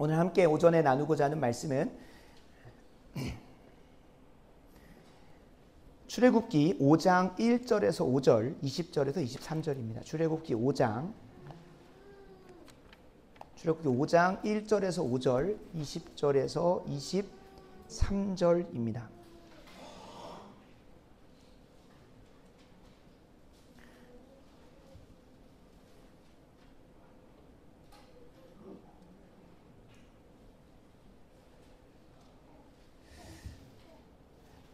오늘 함께 오전에 나누고자 하는 말씀은 출애굽기 5장 1절에서 5절, 20절에서 23절입니다. 출애굽기 5장 1절에서 5절, 20절에서 23절입니다.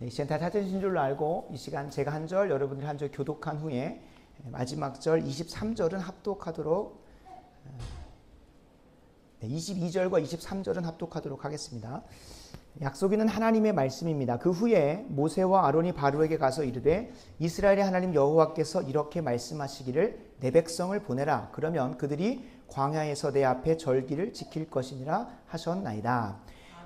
이 시간 다 찾으신 줄로 알고 이 시간 제가 한 절, 여러분들이 한 절 교독한 후에 마지막 절 23절은 합독하도록 22절과 23절은 합독하도록 하겠습니다. 약속 있는 하나님의 말씀입니다. 그 후에 모세와 아론이 바로에게 가서 이르되 이스라엘의 하나님 여호와께서 이렇게 말씀하시기를 내 백성을 보내라. 그러면 그들이 광야에서 내 앞에 절기를 지킬 것이니라 하셨나이다.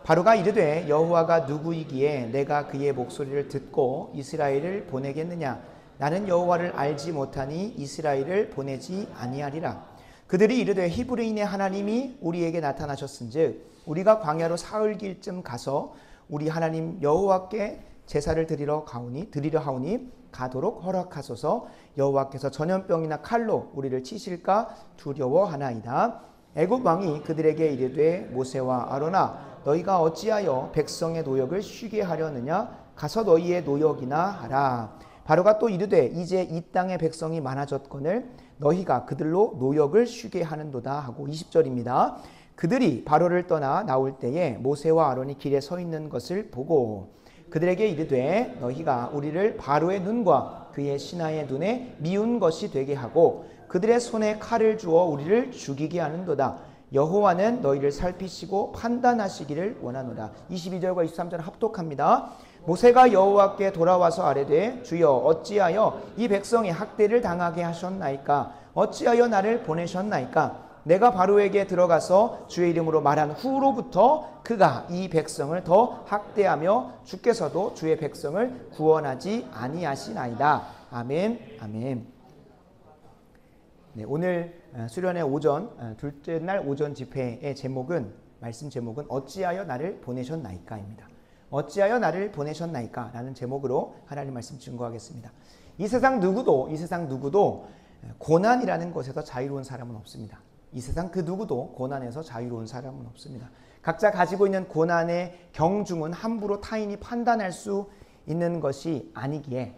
바로가 이르되 여호와가 누구이기에 내가 그의 목소리를 듣고 이스라엘을 보내겠느냐. 나는 여호와를 알지 못하니 이스라엘을 보내지 아니하리라. 그들이 이르되 히브리인의 하나님이 우리에게 나타나셨은즉 우리가 광야로 사흘길쯤 가서 우리 하나님 여호와께 제사를 드리려 하오니 가도록 허락하소서. 여호와께서 전염병이나 칼로 우리를 치실까 두려워하나이다. 애굽 왕이 그들에게 이르되 모세와 아론아 너희가 어찌하여 백성의 노역을 쉬게 하려느냐. 가서 너희의 노역이나 하라. 바로가 또 이르되 이제 이 땅의 백성이 많아졌거늘 너희가 그들로 노역을 쉬게 하는도다 하고 20절입니다. 그들이 바로를 떠나 나올 때에 모세와 아론이 길에 서 있는 것을 보고 그들에게 이르되 너희가 우리를 바로의 눈과 그의 신하의 눈에 미운 것이 되게 하고 그들의 손에 칼을 주어 우리를 죽이게 하는도다. 여호와는 너희를 살피시고 판단하시기를 원하노라. 22절과 23절 합독합니다. 모세가 여호와께 돌아와서 아뢰되 주여 어찌하여 이 백성이 학대를 당하게 하셨나이까. 어찌하여 나를 보내셨나이까. 내가 바로에게 들어가서 주의 이름으로 말한 후로부터 그가 이 백성을 더 학대하며 주께서도 주의 백성을 구원하지 아니하시나이다. 아멘. 아멘. 네, 오늘 수련회 오전 둘째 날 오전 집회의 말씀 제목은 어찌하여 나를 보내셨나이까입니다. 어찌하여 나를 보내셨나이까 라는 제목으로 하나님 말씀 증거하겠습니다. 이 세상 누구도 고난이라는 것에서 자유로운 사람은 없습니다. 이 세상 그 누구도 고난에서 자유로운 사람은 없습니다. 각자 가지고 있는 고난의 경중은 함부로 타인이 판단할 수 있는 것이 아니기에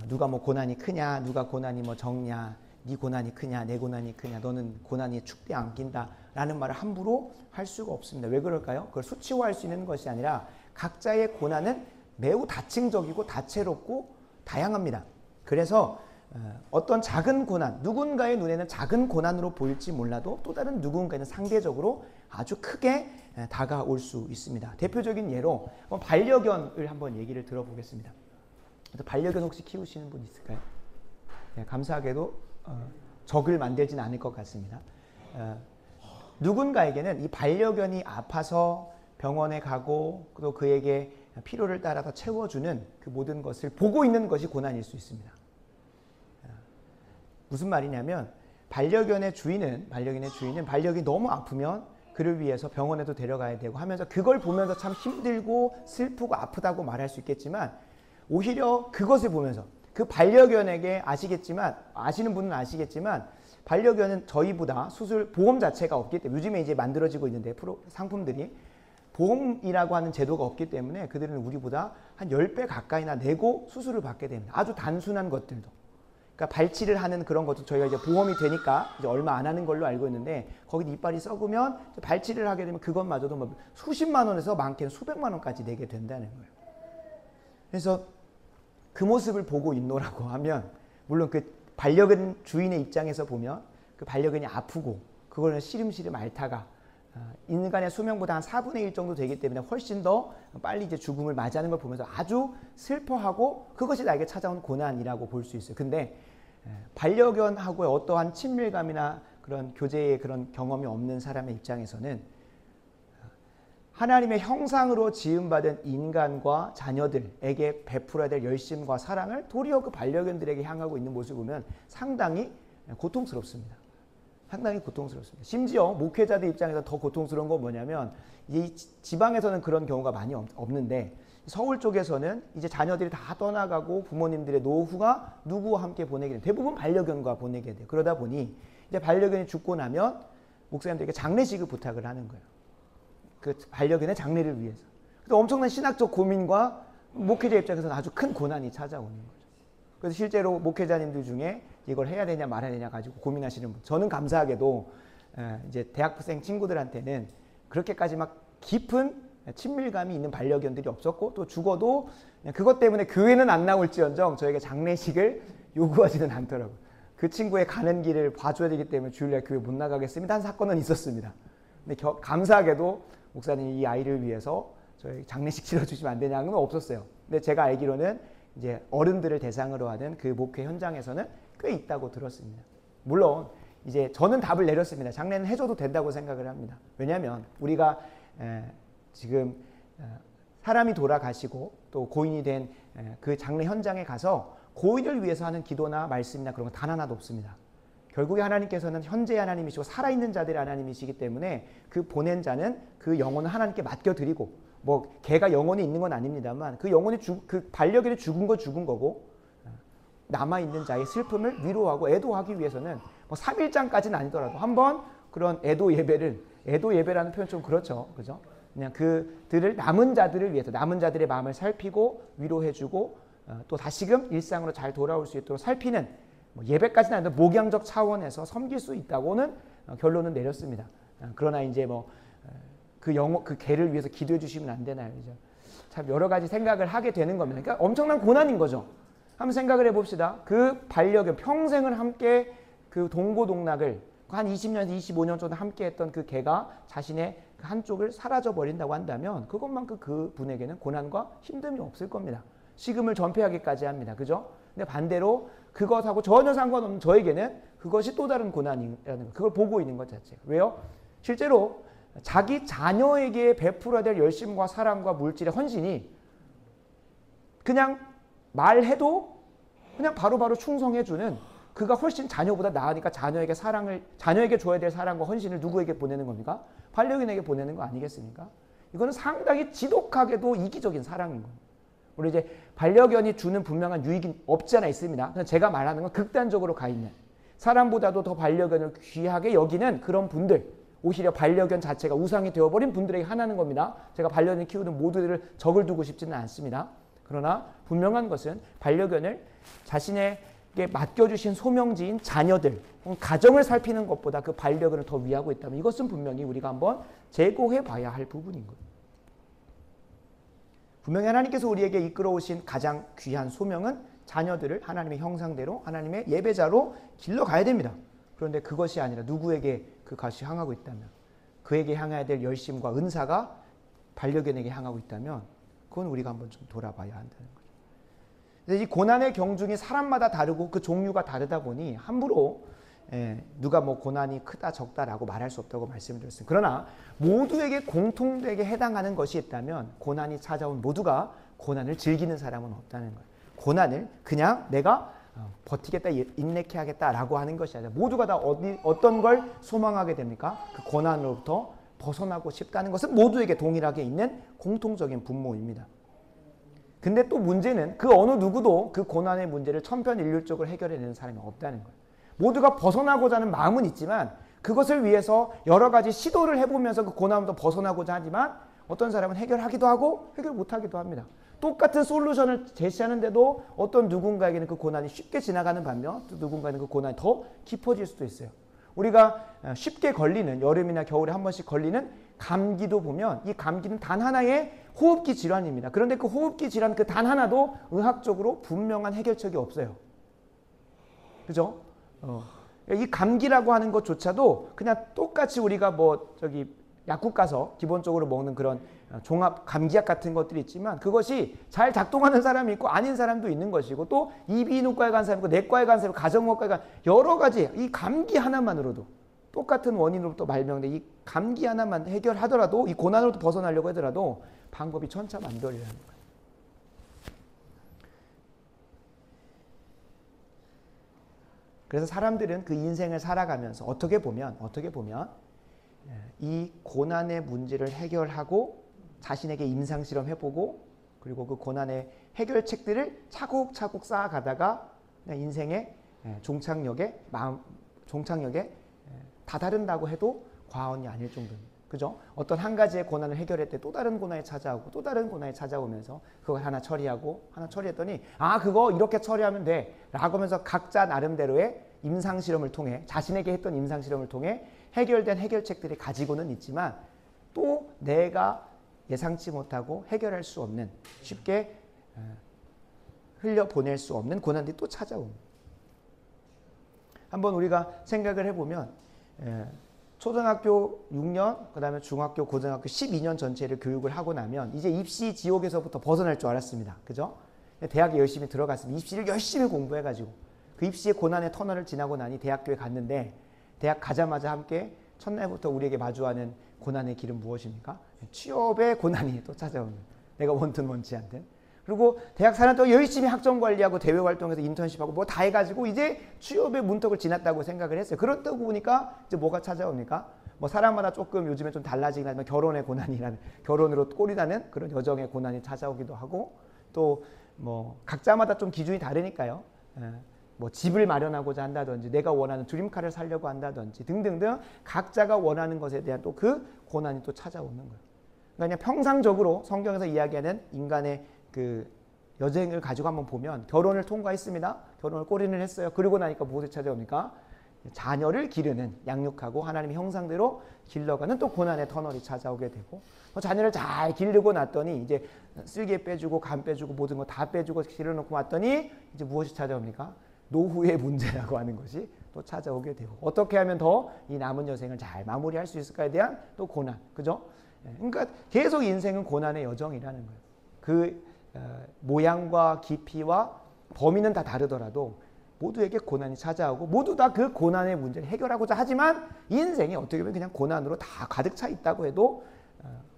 누가 뭐 고난이 크냐, 누가 고난이 뭐 적냐, 네 고난이 크냐, 내 고난이 크냐, 너는 고난이 축대 안 낀다 라는 말을 함부로 할 수가 없습니다. 왜 그럴까요? 그걸 수치화할 수 있는 것이 아니라 각자의 고난은 매우 다층적이고 다채롭고 다양합니다. 그래서 어떤 작은 고난, 누군가의 눈에는 작은 고난으로 보일지 몰라도 또 다른 누군가에는 상대적으로 아주 크게 다가올 수 있습니다. 대표적인 예로 반려견을 한번 얘기를 들어보겠습니다. 반려견 혹시 키우시는 분 있을까요? 네, 감사하게도 적을 만들지는 않을 것 같습니다. 누군가에게는 이 반려견이 아파서 병원에 가고 또 그에게 필요를 따라서 채워주는 그 모든 것을 보고 있는 것이 고난일 수 있습니다. 무슨 말이냐면 반려견의 주인은 반려견이 너무 아프면 그를 위해서 병원에도 데려가야 되고 하면서 그걸 보면서 참 힘들고 슬프고 아프다고 말할 수 있겠지만 오히려 그것을 보면서 그 반려견에게 아시는 분은 아시겠지만 반려견은 저희보다 수술 보험 자체가 없기 때문에 요즘에 이제 만들어지고 있는데 상품들이 보험이라고 하는 제도가 없기 때문에 그들은 우리보다 한 10배 가까이나 내고 수술을 받게 됩니다. 아주 단순한 것들도. 그러니까 발치를 하는 그런 것도 저희가 이제 보험이 되니까 이제 얼마 안 하는 걸로 알고 있는데 거기 이빨이 썩으면 발치를 하게 되면 그것마저도 뭐 수십만 원에서 많게는 수백만 원까지 내게 된다는 거예요. 그래서 그 모습을 보고 있노라고 하면 물론 그 반려견 주인의 입장에서 보면 그 반려견이 아프고 그거는 시름시름 앓다가 인간의 수명보다 한 4분의 1 정도 되기 때문에 훨씬 더 빨리 이제 죽음을 맞이하는 걸 보면서 아주 슬퍼하고 그것이 나에게 찾아온 고난이라고 볼 수 있어요. 근데 반려견하고의 어떠한 친밀감이나 그런 교제의 그런 경험이 없는 사람의 입장에서는 하나님의 형상으로 지음받은 인간과 자녀들에게 베풀어야 될 열심과 사랑을 도리어 그 반려견들에게 향하고 있는 모습을 보면 상당히 고통스럽습니다. 상당히 고통스럽습니다. 심지어 목회자들 입장에서 더 고통스러운 건 뭐냐면 이 지방에서는 그런 경우가 많이 없는데 서울 쪽에서는 이제 자녀들이 다 떠나가고 부모님들의 노후가 누구와 함께 보내게 돼요. 대부분 반려견과 보내게 돼요. 그러다 보니 이제 반려견이 죽고 나면 목사님들에게 장례식을 부탁을 하는 거예요. 그 반려견의 장례를 위해서. 그래서 엄청난 신학적 고민과 목회자 입장에서는 아주 큰 고난이 찾아오는 거죠. 그래서 실제로 목회자님들 중에 이걸 해야 되냐 말아야 되냐 가지고 고민하시는 분. 저는 감사하게도 이제 대학생 친구들한테는 그렇게까지 막 깊은 친밀감이 있는 반려견들이 없었고 또 죽어도 그것 때문에 교회는 안 나올지언정 저에게 장례식을 요구하지는 않더라고요. 그 친구의 가는 길을 봐줘야 되기 때문에 주일날 교회 못 나가겠습니다 한 사건은 있었습니다. 근데 감사하게도 목사님이 이 아이를 위해서 저희 장례식 치러주시면 안 되냐는 건 없었어요. 근데 제가 알기로는 이제 어른들을 대상으로 하는 그 목회 현장에서는 꽤 있다고 들었습니다. 물론 이제 저는 답을 내렸습니다. 장례는 해줘도 된다고 생각을 합니다. 왜냐하면 우리가 지금 사람이 돌아가시고 또 고인이 된 그 장례 현장에 가서 고인을 위해서 하는 기도나 말씀이나 그런 건 단 하나도 없습니다. 결국에 하나님께서는 현재 하나님이시고 살아있는 자들의 하나님이시기 때문에 그 보낸 자는 그 영혼을 하나님께 맡겨드리고 뭐 개가 영혼이 있는 건 아닙니다만 그 영혼이 그 반려견이 죽은 거 죽은 거고 남아있는 자의 슬픔을 위로하고 애도하기 위해서는 뭐 3일장까지는 아니더라도 한번 그런 애도 예배라는 표현 좀 그렇죠. 그죠? 그냥 그들을 남은 자들을 위해서 남은 자들의 마음을 살피고 위로해주고 또 다시금 일상으로 잘 돌아올 수 있도록 살피는 뭐 예배까지는 아니더라도 목양적 차원에서 섬길 수 있다고는 결론은 내렸습니다. 그러나 이제 뭐 그 개를 위해서 기도해 주시면 안 되나요? 그죠? 참 여러 가지 생각을 하게 되는 겁니다. 그러니까 엄청난 고난인 거죠. 한번 생각을 해봅시다. 그 반려견 평생을 함께 그 동고동락을 한 20년에서 25년 정도 함께 했던 그 개가 자신의 한쪽을 사라져 버린다고 한다면 그것만큼 그 분에게는 고난과 힘듦이 없을 겁니다. 식음을 전폐하기까지 합니다. 그죠? 근데 반대로 그것하고 전혀 상관없는 저에게는 그것이 또 다른 고난이라는 거. 그걸 보고 있는 것 자체가. 왜요? 실제로 자기 자녀에게 베풀어야 될 열심과 사랑과 물질의 헌신이 그냥 말해도 그냥 바로바로 충성해주는 그가 훨씬 자녀보다 나으니까 자녀에게 줘야 될 사랑과 헌신을 누구에게 보내는 겁니까? 반려견에게 보내는 거 아니겠습니까? 이거는 상당히 지독하게도 이기적인 사랑인 거예요. 우리 이제 반려견이 주는 분명한 유익이 없지 않아 있습니다. 제가 말하는 건 극단적으로 가 있는 사람보다도 더 반려견을 귀하게 여기는 그런 분들, 오히려 반려견 자체가 우상이 되어버린 분들에게 하나는 겁니다. 제가 반려견을 키우는 모두들을 적을 두고 싶지는 않습니다. 그러나 분명한 것은 반려견을 자신에게 맡겨주신 소명지인 자녀들, 가정을 살피는 것보다 그 반려견을 더 위하고 있다면 이것은 분명히 우리가 한번 재고해 봐야 할 부분인 거예요. 분명히 하나님께서 우리에게 이끌어오신 가장 귀한 소명은 자녀들을 하나님의 형상대로 하나님의 예배자로 길러가야 됩니다. 그런데 그것이 아니라 누구에게 그것이 향하고 있다면 그에게 향해야 될 열심과 은사가 반려견에게 향하고 있다면 그건 우리가 한번 좀 돌아봐야 한다는 거죠. 이 고난의 경중이 사람마다 다르고 그 종류가 다르다 보니 함부로 누가 뭐 고난이 크다 적다라고 말할 수 없다고 말씀을 드렸습니다. 그러나 모두에게 공통되게 해당하는 것이 있다면 고난이 찾아온 모두가 고난을 즐기는 사람은 없다는 거예요. 고난을 그냥 내가 버티겠다, 인내케 하겠다라고 하는 것이 아니라 모두가 다 어떤 걸 소망하게 됩니까? 그 고난으로부터 벗어나고 싶다는 것은 모두에게 동일하게 있는 공통적인 분모입니다. 근데 또 문제는 그 어느 누구도 그 고난의 문제를 천편일률적으로 해결해내는 사람이 없다는 거예요. 모두가 벗어나고자 하는 마음은 있지만 그것을 위해서 여러 가지 시도를 해보면서 그 고난부터 벗어나고자 하지만 어떤 사람은 해결하기도 하고 해결 못하기도 합니다. 똑같은 솔루션을 제시하는데도 어떤 누군가에게는 그 고난이 쉽게 지나가는 반면 또 누군가는 그 고난이 더 깊어질 수도 있어요. 우리가 쉽게 걸리는 여름이나 겨울에 한 번씩 걸리는 감기도 보면 이 감기는 단 하나의 호흡기 질환입니다. 그런데 그 호흡기 질환 그 단 하나도 의학적으로 분명한 해결책이 없어요. 그죠? 이 감기라고 하는 것조차도 그냥 똑같이 우리가 약국 가서 기본적으로 먹는 그런 종합 감기약 같은 것들이 있지만 그것이 잘 작동하는 사람이 있고 아닌 사람도 있는 것이고 또 이비인후과에 간 사람이 있고 내과에 간 사람이 있고 가정의학과에 간 여러 가지 이 감기 하나만으로도 똑같은 원인으로부터 발명된 이 감기 하나만 해결하더라도 이 고난으로부터 벗어나려고 하더라도 방법이 천차만별이라는 거예요. 그래서 사람들은 그 인생을 살아가면서 어떻게 보면 이 고난의 문제를 해결하고 자신에게 임상실험 해보고 그리고 그 고난의 해결책들을 차곡차곡 쌓아가다가 인생의 종착역에 다다른다고 해도 과언이 아닐 정도입니다. 그죠? 어떤 한 가지의 고난을 해결할 때 또 다른 고난이 찾아오고 또 다른 고난이 찾아오면서 그걸 하나 처리했더니 그거 이렇게 처리하면 돼 라고 하면서 각자 나름대로의 임상실험을 통해 자신에게 했던 임상실험을 통해 해결된 해결책들이 가지고는 있지만 또 내가 예상치 못하고 해결할 수 없는 쉽게 흘려보낼 수 없는 고난들이 또 찾아옵니다. 한번 우리가 생각을 해보면 초등학교 6년, 그 다음에 중학교, 고등학교 12년 전체를 교육을 하고 나면 이제 입시 지옥에서부터 벗어날 줄 알았습니다. 그죠? 대학에 열심히 들어갔습니다. 입시를 열심히 공부해가지고 그 입시의 고난의 터널을 지나고 나니 대학교에 갔는데 대학 가자마자 함께 첫날부터 우리에게 마주하는 고난의 길은 무엇입니까? 취업의 고난이 또 찾아오는 내가 원든 원치 않든 그리고 대학 4년 동안 열심히 학점 관리하고 대외 활동에서 인턴십하고 뭐 다 해가지고 이제 취업의 문턱을 지났다고 생각을 했어요. 그렇다고 보니까 이제 뭐가 찾아옵니까? 뭐 사람마다 조금 요즘에 좀 달라지긴 하지만 결혼의 고난이라는 결혼으로 꼴이 나는 그런 여정의 고난이 찾아오기도 하고 또 뭐 각자마다 좀 기준이 다르니까요. 뭐 집을 마련하고자 한다든지 내가 원하는 드림카를 살려고 한다든지 등등등 각자가 원하는 것에 대한 또 그 고난이 또 찾아오는 거예요. 그러니까 그냥 평상적으로 성경에서 이야기하는 인간의 그 여정을 가지고 한번 보면 결혼을 통과했습니다. 결혼을 꼬리를 했어요. 그러고 나니까 무엇이 찾아옵니까? 자녀를 기르는 양육하고 하나님의 형상대로 길러가는 또 고난의 터널이 찾아오게 되고 자녀를 잘 기르고 났더니 이제 쓸개 빼주고 간 빼주고 모든 거 다 빼주고 기르놓고 왔더니 이제 무엇이 찾아옵니까? 노후의 문제라고 하는 것이 또 찾아오게 되고 어떻게 하면 더 이 남은 여생을 잘 마무리할 수 있을까에 대한 또 고난, 그죠? 그러니까 계속 인생은 고난의 여정이라는 거예요. 그 모양과 깊이와 범위는 다 다르더라도 모두에게 고난이 찾아오고 모두 다 그 고난의 문제를 해결하고자 하지만 인생이 어떻게 보면 그냥 고난으로 다 가득 차 있다고 해도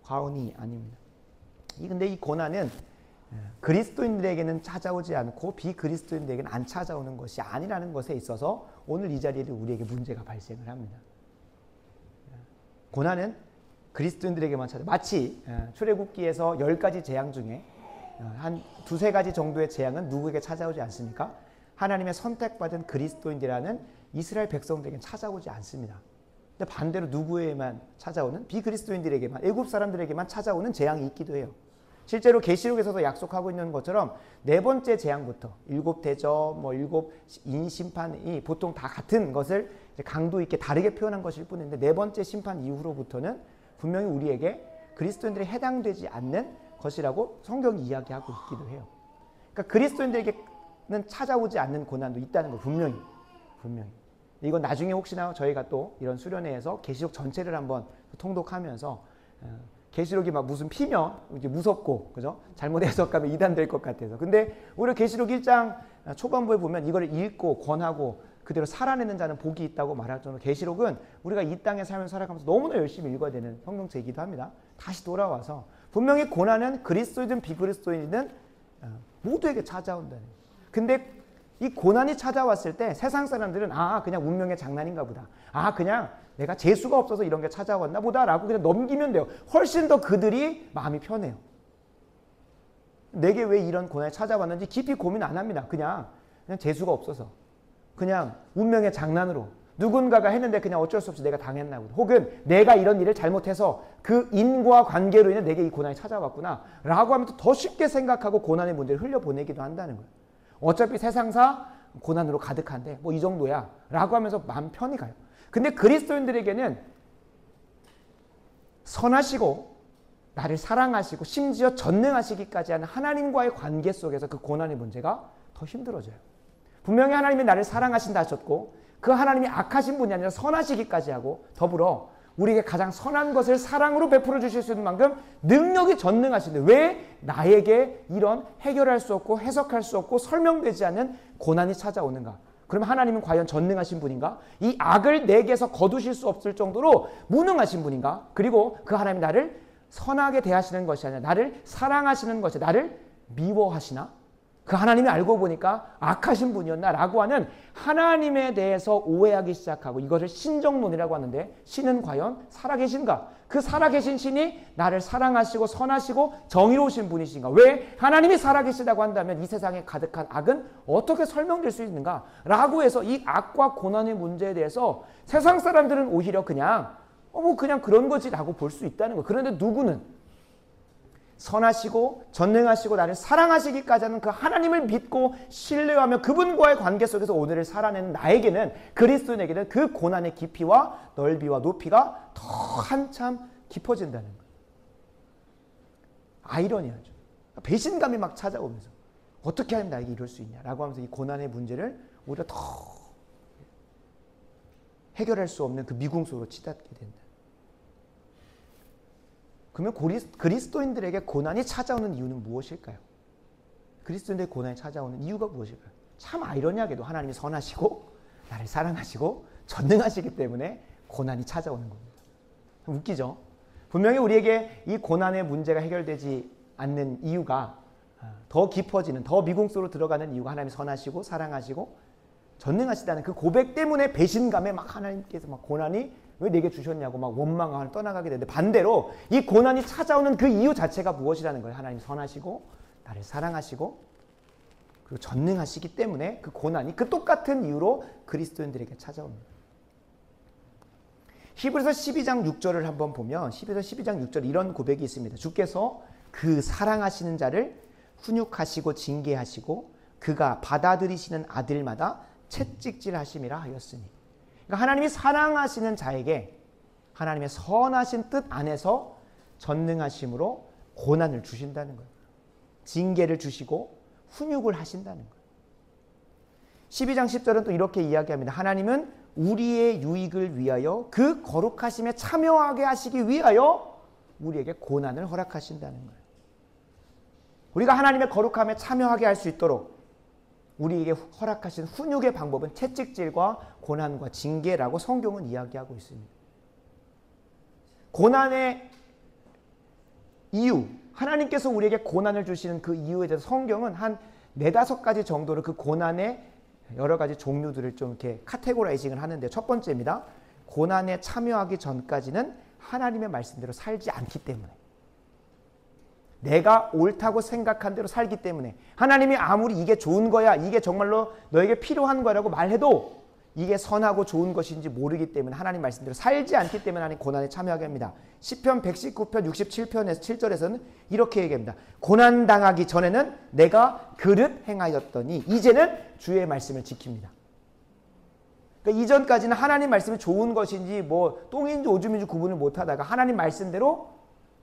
과언이 아닙니다. 근데 이 고난은 그리스도인들에게는 찾아오지 않고 비그리스도인들에게는 안 찾아오는 것이 아니라는 것에 있어서 오늘 이 자리에도 우리에게 문제가 발생을 합니다. 고난은 그리스도인들에게만 찾아 마치 출애굽기에서 10가지 재앙 중에 한 두세 가지 정도의 재앙은 누구에게 찾아오지 않습니까? 하나님의 선택받은 그리스도인이라는 이스라엘 백성들에게는 찾아오지 않습니다. 근데 반대로 누구에게만 찾아오는 비그리스도인들에게만 애굽 사람들에게만 찾아오는 재앙이 있기도 해요. 실제로 계시록에서도 약속하고 있는 것처럼 네 번째 재앙부터 7대접, 뭐 7인 심판이 보통 다 같은 것을 강도 있게 다르게 표현한 것일 뿐인데 네 번째 심판 이후로부터는 분명히 우리에게 그리스도인들이 해당되지 않는 것이라고 성경이 이야기하고 있기도 해요. 그러니까 그리스도인들에게는 찾아오지 않는 고난도 있다는 거 분명히. 이건 나중에 혹시나 저희가 또 이런 수련회에서 계시록 전체를 한번 통독하면서 계시록이 막 무슨 피면 이제 무섭고 그죠? 잘못 해석하면 이단될 것 같아서. 근데 우리 계시록 1장 초반부에 보면 이걸 읽고 권하고 그대로 살아내는 자는 복이 있다고 말할 정도로 계시록은 우리가 이 땅의 삶을 살아가면서 너무나 열심히 읽어야 되는 성경책이기도 합니다. 다시 돌아와서 분명히 고난은 그리스도이든 비그리스도이든 모두에게 찾아온다는 거예요. 근데 이 고난이 찾아왔을 때 세상 사람들은 그냥 운명의 장난인가 보다. 그냥 내가 재수가 없어서 이런 게 찾아왔나 보다라고 그냥 넘기면 돼요. 훨씬 더 그들이 마음이 편해요. 내게 왜 이런 고난이 찾아왔는지 깊이 고민 안 합니다. 그냥 재수가 없어서. 그냥 운명의 장난으로. 누군가가 했는데 그냥 어쩔 수 없이 내가 당했나 보다. 혹은 내가 이런 일을 잘못해서 그 인과 관계로 인해 내게 이 고난이 찾아왔구나 라고 하면서 더 쉽게 생각하고 고난의 문제를 흘려보내기도 한다는 거예요. 어차피 세상사 고난으로 가득한데 뭐 이 정도야 라고 하면서 마음 편히 가요. 근데 그리스도인들에게는 선하시고 나를 사랑하시고 심지어 전능하시기까지 하는 하나님과의 관계 속에서 그 고난의 문제가 더 힘들어져요. 분명히 하나님이 나를 사랑하신다 하셨고 그 하나님이 악하신 분이 아니라 선하시기까지 하고 더불어 우리에게 가장 선한 것을 사랑으로 베풀어 주실 수 있는 만큼 능력이 전능하신데 왜 나에게 이런 해결할 수 없고 해석할 수 없고 설명되지 않는 고난이 찾아오는가? 그럼 하나님은 과연 전능하신 분인가? 이 악을 내게서 거두실 수 없을 정도로 무능하신 분인가? 그리고 그 하나님이 나를 선하게 대하시는 것이 아니라 나를 사랑하시는 것이 나를 미워하시나? 그 하나님이 알고 보니까 악하신 분이었나라고 하는 하나님에 대해서 오해하기 시작하고 이것을 신정론이라고 하는데 신은 과연 살아계신가? 그 살아계신 신이 나를 사랑하시고 선하시고 정의로우신 분이신가? 왜 하나님이 살아계시다고 한다면 이 세상에 가득한 악은 어떻게 설명될 수 있는가? 라고 해서 이 악과 고난의 문제에 대해서 세상 사람들은 오히려 그냥 그냥 그런 거지라고 볼 수 있다는 거예요. 그런데 누구는 선하시고 전능하시고 나를 사랑하시기까지 하는 그 하나님을 믿고 신뢰하며 그분과의 관계 속에서 오늘을 살아내는 나에게는 그리스도인에게는 그 고난의 깊이와 넓이와 높이가 더 한참 깊어진다는 거예요. 아이러니하죠. 배신감이 막 찾아오면서 어떻게 하면 나에게 이럴 수 있냐라고 하면서 이 고난의 문제를 오히려 더 해결할 수 없는 그 미궁 속으로 치닫게 된다. 그러면 그리스도인들에게 고난이 찾아오는 이유는 무엇일까요? 그리스도인들에게 고난이 찾아오는 이유가 무엇일까요? 참 아이러니하게도 하나님이 선하시고 나를 사랑하시고 전능하시기 때문에 고난이 찾아오는 겁니다. 웃기죠? 분명히 우리에게 이 고난의 문제가 해결되지 않는 이유가 더 깊어지는, 더 미궁 속으로 들어가는 이유가 하나님이 선하시고 사랑하시고 전능하시다는 그 고백 때문에 배신감에 막 하나님께서 막 고난이 왜 내게 주셨냐고 막 원망하고 떠나가게 되는데, 반대로 이 고난이 찾아오는 그 이유 자체가 무엇이라는 거예요? 하나님 선하시고 나를 사랑하시고 그리고 전능하시기 때문에 그 고난이 그 똑같은 이유로 그리스도인들에게 찾아옵니다. 히브리서 12장 6절을 한번 보면 히브리서 12장 6절 이런 고백이 있습니다. 주께서 그 사랑하시는 자를 훈육하시고 징계하시고 그가 받아들이시는 아들마다 채찍질하심이라 하였으니, 그러니까 하나님이 사랑하시는 자에게 하나님의 선하신 뜻 안에서 전능하심으로 고난을 주신다는 거예요. 징계를 주시고 훈육을 하신다는 거예요. 12장 10절은 또 이렇게 이야기합니다. 하나님은 우리의 유익을 위하여 그 거룩하심에 참여하게 하시기 위하여 우리에게 고난을 허락하신다는 거예요. 우리가 하나님의 거룩함에 참여하게 할 수 있도록 우리에게 허락하신 훈육의 방법은 채찍질과 고난과 징계라고 성경은 이야기하고 있습니다. 고난의 이유, 하나님께서 우리에게 고난을 주시는 그 이유에 대해서 성경은 한 4-5가지 정도로 그 고난의 여러 가지 종류들을 좀 이렇게 카테고라이징을 하는데, 첫 번째입니다. 고난에 참여하기 전까지는 하나님의 말씀대로 살지 않기 때문에, 내가 옳다고 생각한 대로 살기 때문에, 하나님이 아무리 이게 좋은 거야, 이게 정말로 너에게 필요한 거라고 말해도 이게 선하고 좋은 것인지 모르기 때문에 하나님 말씀대로 살지 않기 때문에 하나님 고난에 참여하게 합니다. 시편 119편 67편에서 7절에서는 이렇게 얘기합니다. 고난당하기 전에는 내가 그릇 행하였더니 이제는 주의 말씀을 지킵니다. 그러니까 이전까지는 하나님 말씀이 좋은 것인지 뭐 똥인지 오줌인지 구분을 못하다가 하나님 말씀대로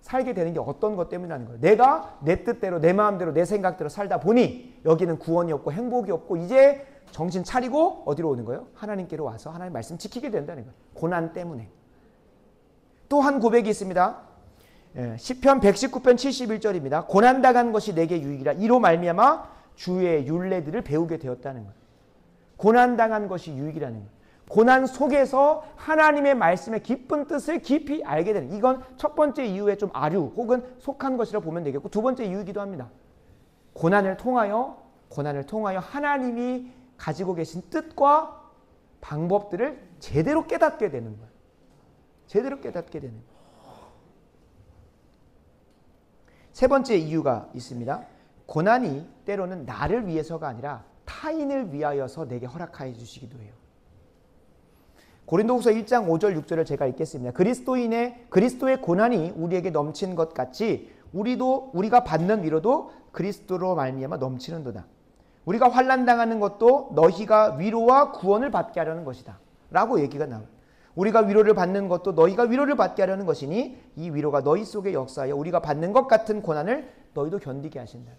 살게 되는 게 어떤 것 때문이라는 거예요. 내가 내 뜻대로 내 마음대로 내 생각대로 살다 보니 여기는 구원이 없고 행복이 없고 이제 정신 차리고 어디로 오는 거예요? 하나님께로 와서 하나님 말씀 지키게 된다는 거예요. 고난 때문에. 또 한 고백이 있습니다. 시편 119편 71절입니다. 고난당한 것이 내게 유익이라 이로 말미암아 주의 율례들을 배우게 되었다는 거예요. 고난당한 것이 유익이라는 거예요. 고난 속에서 하나님의 말씀의 깊은 뜻을 깊이 알게 되는, 이건 첫 번째 이유의 좀 아류 혹은 속한 것이라 보면 되겠고, 두 번째 이유이기도 합니다. 고난을 통하여 하나님이 가지고 계신 뜻과 방법들을 제대로 깨닫게 되는 거예요. 제대로 깨닫게 되는 거예요. 세 번째 이유가 있습니다. 고난이 때로는 나를 위해서가 아니라 타인을 위하여서 내게 허락하여 주시기도 해요. 고린도후서 1장 5절 6절을 제가 읽겠습니다. 그리스도의 고난이 우리에게 넘친 것 같이 우리가 받는 위로도 그리스도로 말미암아 넘치는도다. 우리가 환난 당하는 것도 너희가 위로와 구원을 받게 하려는 것이다. 라고 얘기가 나와요. 우리가 위로를 받는 것도 너희가 위로를 받게 하려는 것이니 이 위로가 너희 속에 역사하여 우리가 받는 것 같은 고난을 너희도 견디게 하신다.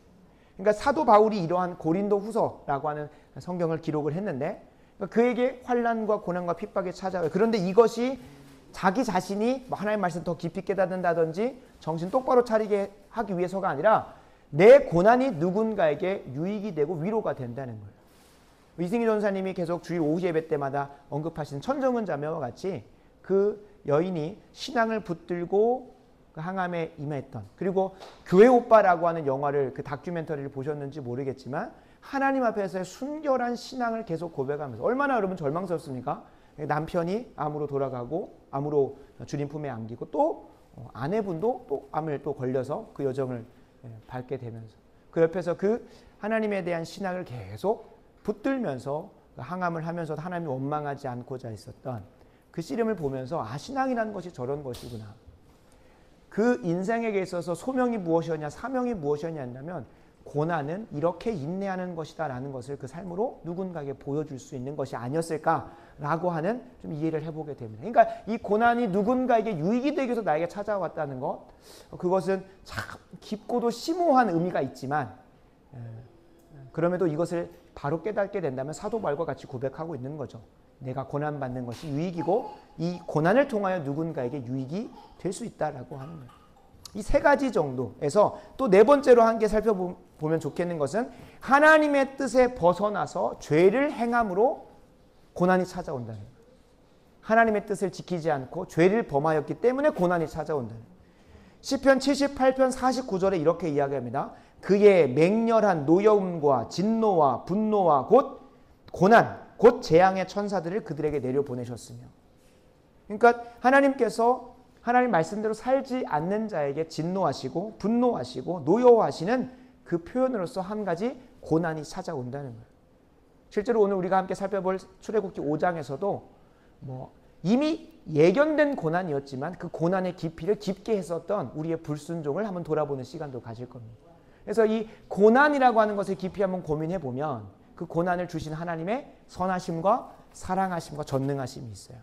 그러니까 사도 바울이 이러한 고린도후서라고 하는 성경을 기록을 했는데, 그에게 환난과 고난과 핍박이 찾아와요. 그런데 이것이 자기 자신이 하나님의 말씀 더 깊이 깨닫는다든지 정신 똑바로 차리게 하기 위해서가 아니라 내 고난이 누군가에게 유익이 되고 위로가 된다는 거예요. 이승희 전사님이 계속 주일 오후 예배 때마다 언급하신 천정은 자매와 같이 그 여인이 신앙을 붙들고 그 항암에 임했던, 그리고 교회 오빠라고 하는 영화를, 그 다큐멘터리를 보셨는지 모르겠지만 하나님 앞에서의 순결한 신앙을 계속 고백하면서 얼마나 여러분 절망스럽습니까? 남편이 암으로 돌아가고 암으로 주님 품에 안기고 또 아내분도 또 암을 또 걸려서 그 여정을 밟게 되면서 그 옆에서 그 하나님에 대한 신앙을 계속 붙들면서 항암을 하면서도 하나님이 원망하지 않고자 있었던 그 씨름을 보면서 신앙이라는 것이 저런 것이구나. 그 인생에게 있어서 소명이 무엇이었냐, 사명이 무엇이었냐 한다면 고난은 이렇게 인내하는 것이다 라는 것을 그 삶으로 누군가에게 보여줄 수 있는 것이 아니었을까라고 하는 좀 이해를 해보게 됩니다. 그러니까 이 고난이 누군가에게 유익이 되기 위해서 나에게 찾아왔다는 것, 그것은 참 깊고도 심오한 의미가 있지만 그럼에도 이것을 바로 깨닫게 된다면 사도 바울과 같이 고백하고 있는 거죠. 내가 고난받는 것이 유익이고 이 고난을 통하여 누군가에게 유익이 될 수 있다라고 하는 거예요. 이 세 가지 정도에서 또 네 번째로 한 개 살펴보면 좋겠는 것은 하나님의 뜻에 벗어나서 죄를 행함으로 고난이 찾아온다는 거예요. 하나님의 뜻을 지키지 않고 죄를 범하였기 때문에 고난이 찾아온다는 거예요. 시편 78편 49절에 이렇게 이야기합니다. 그의 맹렬한 노여움과 진노와 분노와 곧 고난, 곧 재앙의 천사들을 그들에게 내려보내셨으며. 그러니까 하나님께서 하나님 말씀대로 살지 않는 자에게 진노하시고 분노하시고 노여워하시는 그 표현으로서 한 가지 고난이 찾아온다는 거예요. 실제로 오늘 우리가 함께 살펴볼 출애굽기 5장에서도 이미 예견된 고난이었지만 그 고난의 깊이를 깊게 했었던 우리의 불순종을 한번 돌아보는 시간도 가질 겁니다. 그래서 이 고난이라고 하는 것을 깊이 한번 고민해 보면 그 고난을 주신 하나님의 선하심과 사랑하심과 전능하심이 있어요.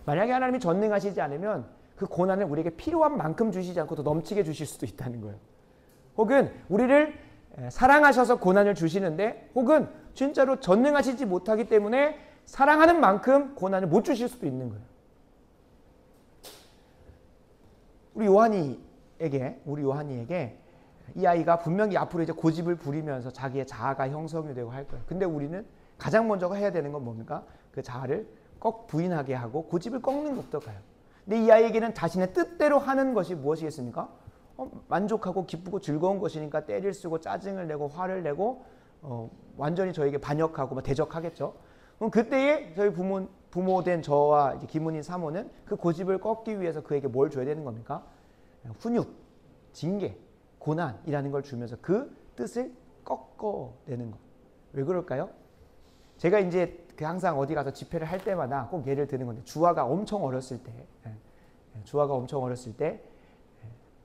만약에 하나님이 전능하시지 않으면 그 고난을 우리에게 필요한 만큼 주시지 않고 더 넘치게 주실 수도 있다는 거예요. 혹은 우리를 사랑하셔서 고난을 주시는데 혹은 진짜로 전능하시지 못하기 때문에 사랑하는 만큼 고난을 못 주실 수도 있는 거예요. 우리 요한이에게 이 아이가 분명히 앞으로 이제 고집을 부리면서 자기의 자아가 형성이 되고 할 거예요. 근데 우리는 가장 먼저 해야 되는 건 뭡니까? 그 자아를 꼭 부인하게 하고 고집을 꺾는 것부터 가요. 근데 이 아이에게는 자신의 뜻대로 하는 것이 무엇이겠습니까? 만족하고 기쁘고 즐거운 것이니까 때를 쓰고 짜증을 내고 화를 내고 완전히 저에게 반역하고 대적하겠죠. 그럼 그때에 저희 부모된 저와 이제 김은희 사모는 그 고집을 꺾기 위해서 그에게 뭘 줘야 되는 겁니까? 훈육, 징계, 고난이라는 걸 주면서 그 뜻을 꺾어내는 것. 왜 그럴까요? 제가 이제 항상 어디 가서 집회를 할 때마다 꼭 예를 드는 건데 주아가 엄청 어렸을 때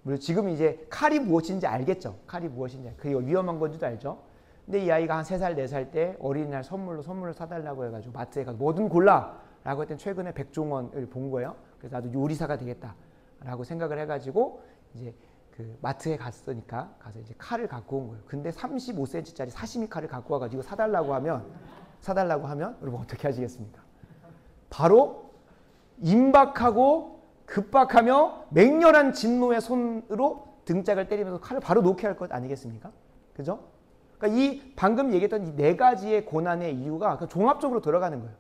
물론 지금 이제 칼이 무엇인지 알겠죠. 칼이 무엇인지 그리고 위험한 건지도 알죠. 근데 이 아이가 한 3살, 4살 때 어린이날 선물을 사달라고 해가지고 마트에 가서 뭐든 골라 라고 했더니 최근에 백종원을 본 거예요. 그래서 나도 요리사가 되겠다라고 생각을 해가지고 이제 그 마트에 갔으니까 가서 이제 칼을 갖고 온 거예요. 근데 35cm짜리 사시미 칼을 갖고 와가지고 사달라고 하면 여러분 어떻게 하시겠습니까? 바로 임박하고 급박하며 맹렬한 진노의 손으로 등짝을 때리면서 칼을 바로 놓게 할 것 아니겠습니까? 그죠? 그러니까 이 방금 얘기했던 이 4가지의 고난의 이유가 종합적으로 들어가는 거예요.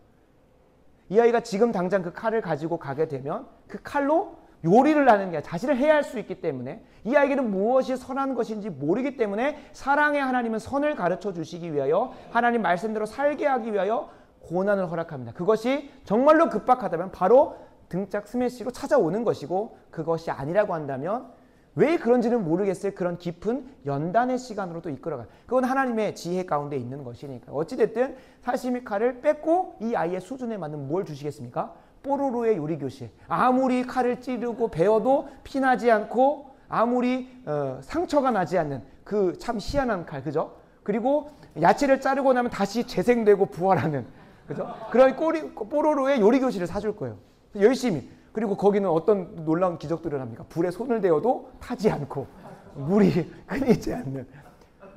이 아이가 지금 당장 그 칼을 가지고 가게 되면 그 칼로 요리를 하는 게 자신을 해할 수 있기 때문에 이 아이에게는 무엇이 선한 것인지 모르기 때문에 사랑의 하나님은 선을 가르쳐 주시기 위하여 하나님 말씀대로 살게 하기 위하여 고난을 허락합니다. 그것이 정말로 급박하다면 바로 등짝 스매시로 찾아오는 것이고 그것이 아니라고 한다면 왜 그런지는 모르겠을 그런 깊은 연단의 시간으로 또 이끌어가요. 그건 하나님의 지혜 가운데 있는 것이니까. 어찌됐든 사시미 칼을 뺏고 이 아이의 수준에 맞는 뭘 주시겠습니까? 뽀로로의 요리교실. 아무리 칼을 찌르고 베어도 피나지 않고 아무리 상처가 나지 않는 그 참 희한한 칼, 그죠? 그리고 야채를 자르고 나면 다시 재생되고 부활하는, 그죠? 그런 뽀로로의 요리교실을 사줄 거예요. 열심히. 그리고 거기는 어떤 놀라운 기적들을 합니까? 불에 손을 대어도 타지 않고 물이 끊이지 않는,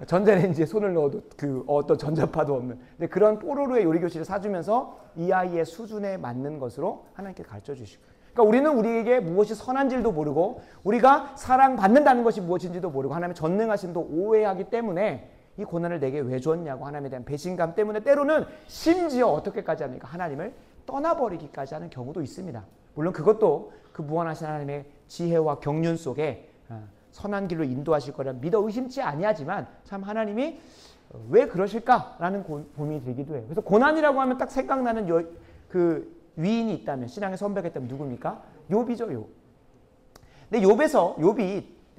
전자레인지에 손을 넣어도 그 어떤 전자파도 없는, 근데 그런 뽀로로의 요리교실을 사주면서 이 아이의 수준에 맞는 것으로 하나님께 가르쳐 주시고, 그러니까 우리는 우리에게 무엇이 선한지도 모르고 우리가 사랑받는다는 것이 무엇인지도 모르고 하나님의 전능하심도 오해하기 때문에 이 고난을 내게 왜 줬냐고 하나님에 대한 배신감 때문에 때로는 심지어 어떻게까지 합니까? 하나님을 떠나버리기까지 하는 경우도 있습니다. 물론 그것도 그 무한하신 하나님의 지혜와 경륜 속에 선한 길로 인도하실 거라 믿어 의심치 아니하지만 참 하나님이 왜 그러실까라는 고민이 들기도 해요. 그래서 고난이라고 하면 딱 생각나는 그 위인이 있다면, 신앙의 선배가 있다면 누굽니까? 욥이죠, 욥. 근데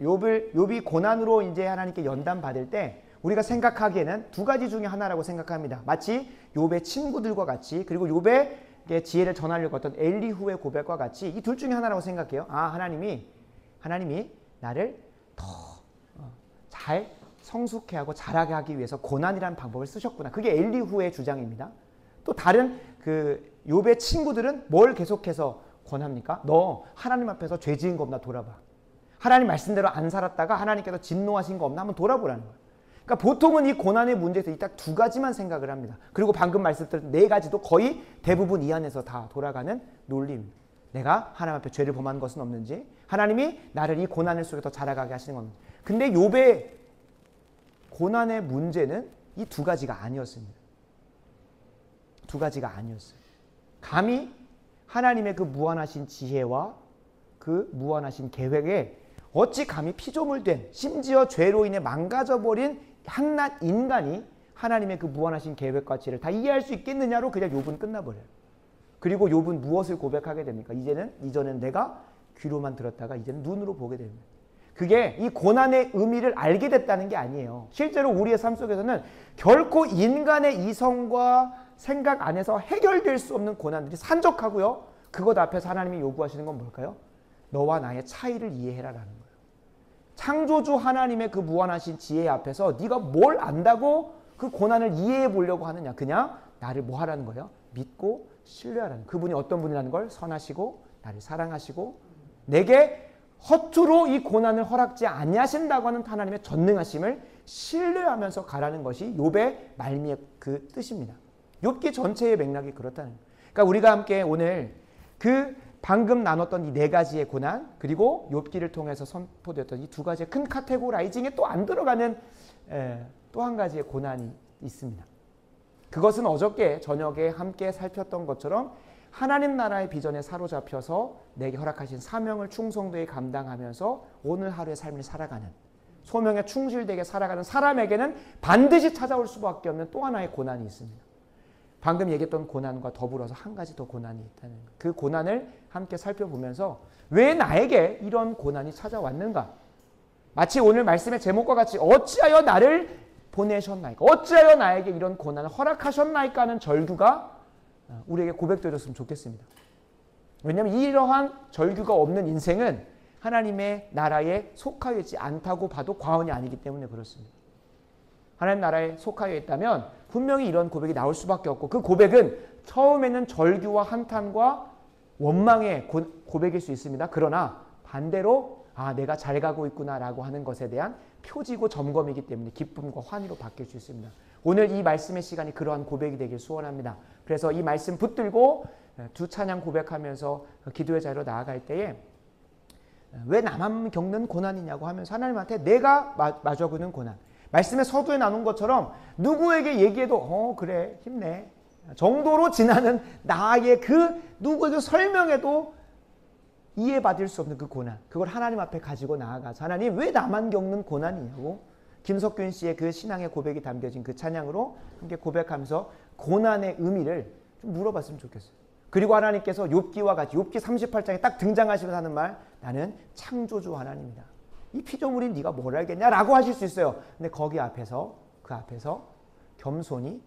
욥이 고난으로 이제 하나님께 연단 받을 때 우리가 생각하기에는 두 가지 중에 하나라고 생각합니다. 마치 욥의 친구들과 같이, 그리고 욥의 지혜를 전하려고 했던 엘리후의 고백과 같이 이 둘 중에 하나라고 생각해요. 하나님이 나를 더 잘 성숙해 하고 자라게 하기 위해서 고난이라는 방법을 쓰셨구나. 그게 엘리후의 주장입니다. 또 다른 그 욥의 친구들은 뭘 계속해서 권합니까? 너 하나님 앞에서 죄 지은 거 없나 돌아봐. 하나님 말씀대로 안 살았다가 하나님께서 진노하신 거 없나 한번 돌아보라는 거예요. 그러니까 보통은 이 고난의 문제에서 이 딱 두 가지만 생각을 합니다. 그리고 방금 말씀드린 네 가지도 거의 대부분 이 안에서 다 돌아가는 논리입니다. 내가 하나님 앞에 죄를 범한 것은 없는지, 하나님이 나를 이 고난을 속에 더 자라가게 하시는 겁니다. 근데 욥의 고난의 문제는 이 두 가지가 아니었습니다. 두 가지가 아니었어요. 감히 하나님의 그 무한하신 지혜와 그 무한하신 계획에 어찌 감히 피조물된, 심지어 죄로 인해 망가져버린 한낱 인간이 하나님의 그 무한하신 계획과 지혜를 다 이해할 수 있겠느냐로 그냥 욥은 끝나버려요. 그리고 욥은 무엇을 고백하게 됩니까? 이전엔 내가 귀로만 들었다가 이제는 눈으로 보게 됩니다. 그게 이 고난의 의미를 알게 됐다는 게 아니에요. 실제로 우리의 삶 속에서는 결코 인간의 이성과 생각 안에서 해결될 수 없는 고난들이 산적하고요. 그것 앞에서 하나님이 요구하시는 건 뭘까요? 너와 나의 차이를 이해해라라는 거예요. 창조주 하나님의 그 무한하신 지혜 앞에서 네가 뭘 안다고 그 고난을 이해해 보려고 하느냐. 그냥 나를 뭐 하라는 거예요? 믿고 신뢰하라는, 그분이 어떤 분이라는 걸 선하시고 나를 사랑하시고 내게 허투루 이 고난을 허락지 아니하신다고 하는 하나님의 전능하심을 신뢰하면서 가라는 것이 욥의 말미의 그 뜻입니다. 욥기 전체의 맥락이 그렇다는 거예요. 그러니까 우리가 함께 오늘 그 방금 나눴던 이 네 가지의 고난, 그리고 욥기를 통해서 선포되었던 이 두 가지의 큰 카테고라이징에 또 안 들어가는 또 한 가지의 고난이 있습니다. 그것은 어저께 저녁에 함께 살폈던 것처럼 하나님 나라의 비전에 사로잡혀서 내게 허락하신 사명을 충성되게 감당하면서 오늘 하루의 삶을 살아가는, 소명에 충실되게 살아가는 사람에게는 반드시 찾아올 수밖에 없는 또 하나의 고난이 있습니다. 방금 얘기했던 고난과 더불어서 한 가지 더 고난이 있다는 것. 그 고난을 함께 살펴보면서 왜 나에게 이런 고난이 찾아왔는가? 마치 오늘 말씀의 제목과 같이 어찌하여 나를 보내셨나이까? 어찌하여 나에게 이런 고난을 허락하셨나이까 하는 절규가 우리에게 고백되어졌으면 좋겠습니다. 왜냐하면 이러한 절규가 없는 인생은 하나님의 나라에 속하여 있지 않다고 봐도 과언이 아니기 때문에 그렇습니다. 하나님 나라에 속하여 있다면 분명히 이런 고백이 나올 수밖에 없고, 그 고백은 처음에는 절규와 한탄과 원망의 고백일 수 있습니다. 그러나 반대로 내가 잘 가고 있구나라고 하는 것에 대한 표지고 점검이기 때문에 기쁨과 환희로 바뀔 수 있습니다. 오늘 이 말씀의 시간이 그러한 고백이 되길 소원합니다. 그래서 이 말씀 붙들고 두 찬양 고백하면서 기도의 자리로 나아갈 때에 왜 나만 겪는 고난이냐고 하면서 하나님한테 내가 마저 겪는 고난, 말씀의 서두에 나눈 것처럼 누구에게 얘기해도 그래 힘내 정도로 지나는 나의 그 누구에게 설명해도 이해받을 수 없는 그 고난, 그걸 하나님 앞에 가지고 나아가서 하나님 왜 나만 겪는 고난이냐고 김석균 씨의 그 신앙의 고백이 담겨진 그 찬양으로 함께 고백하면서 고난의 의미를 좀 물어봤으면 좋겠어요. 그리고 하나님께서 욥기와 같이 욥기 38장에 딱 등장하시면서 하는 말, 나는 창조주 하나님이다. 이 피조물인 네가 뭘 알겠냐라고 하실 수 있어요. 근데 거기 앞에서 그 앞에서 겸손히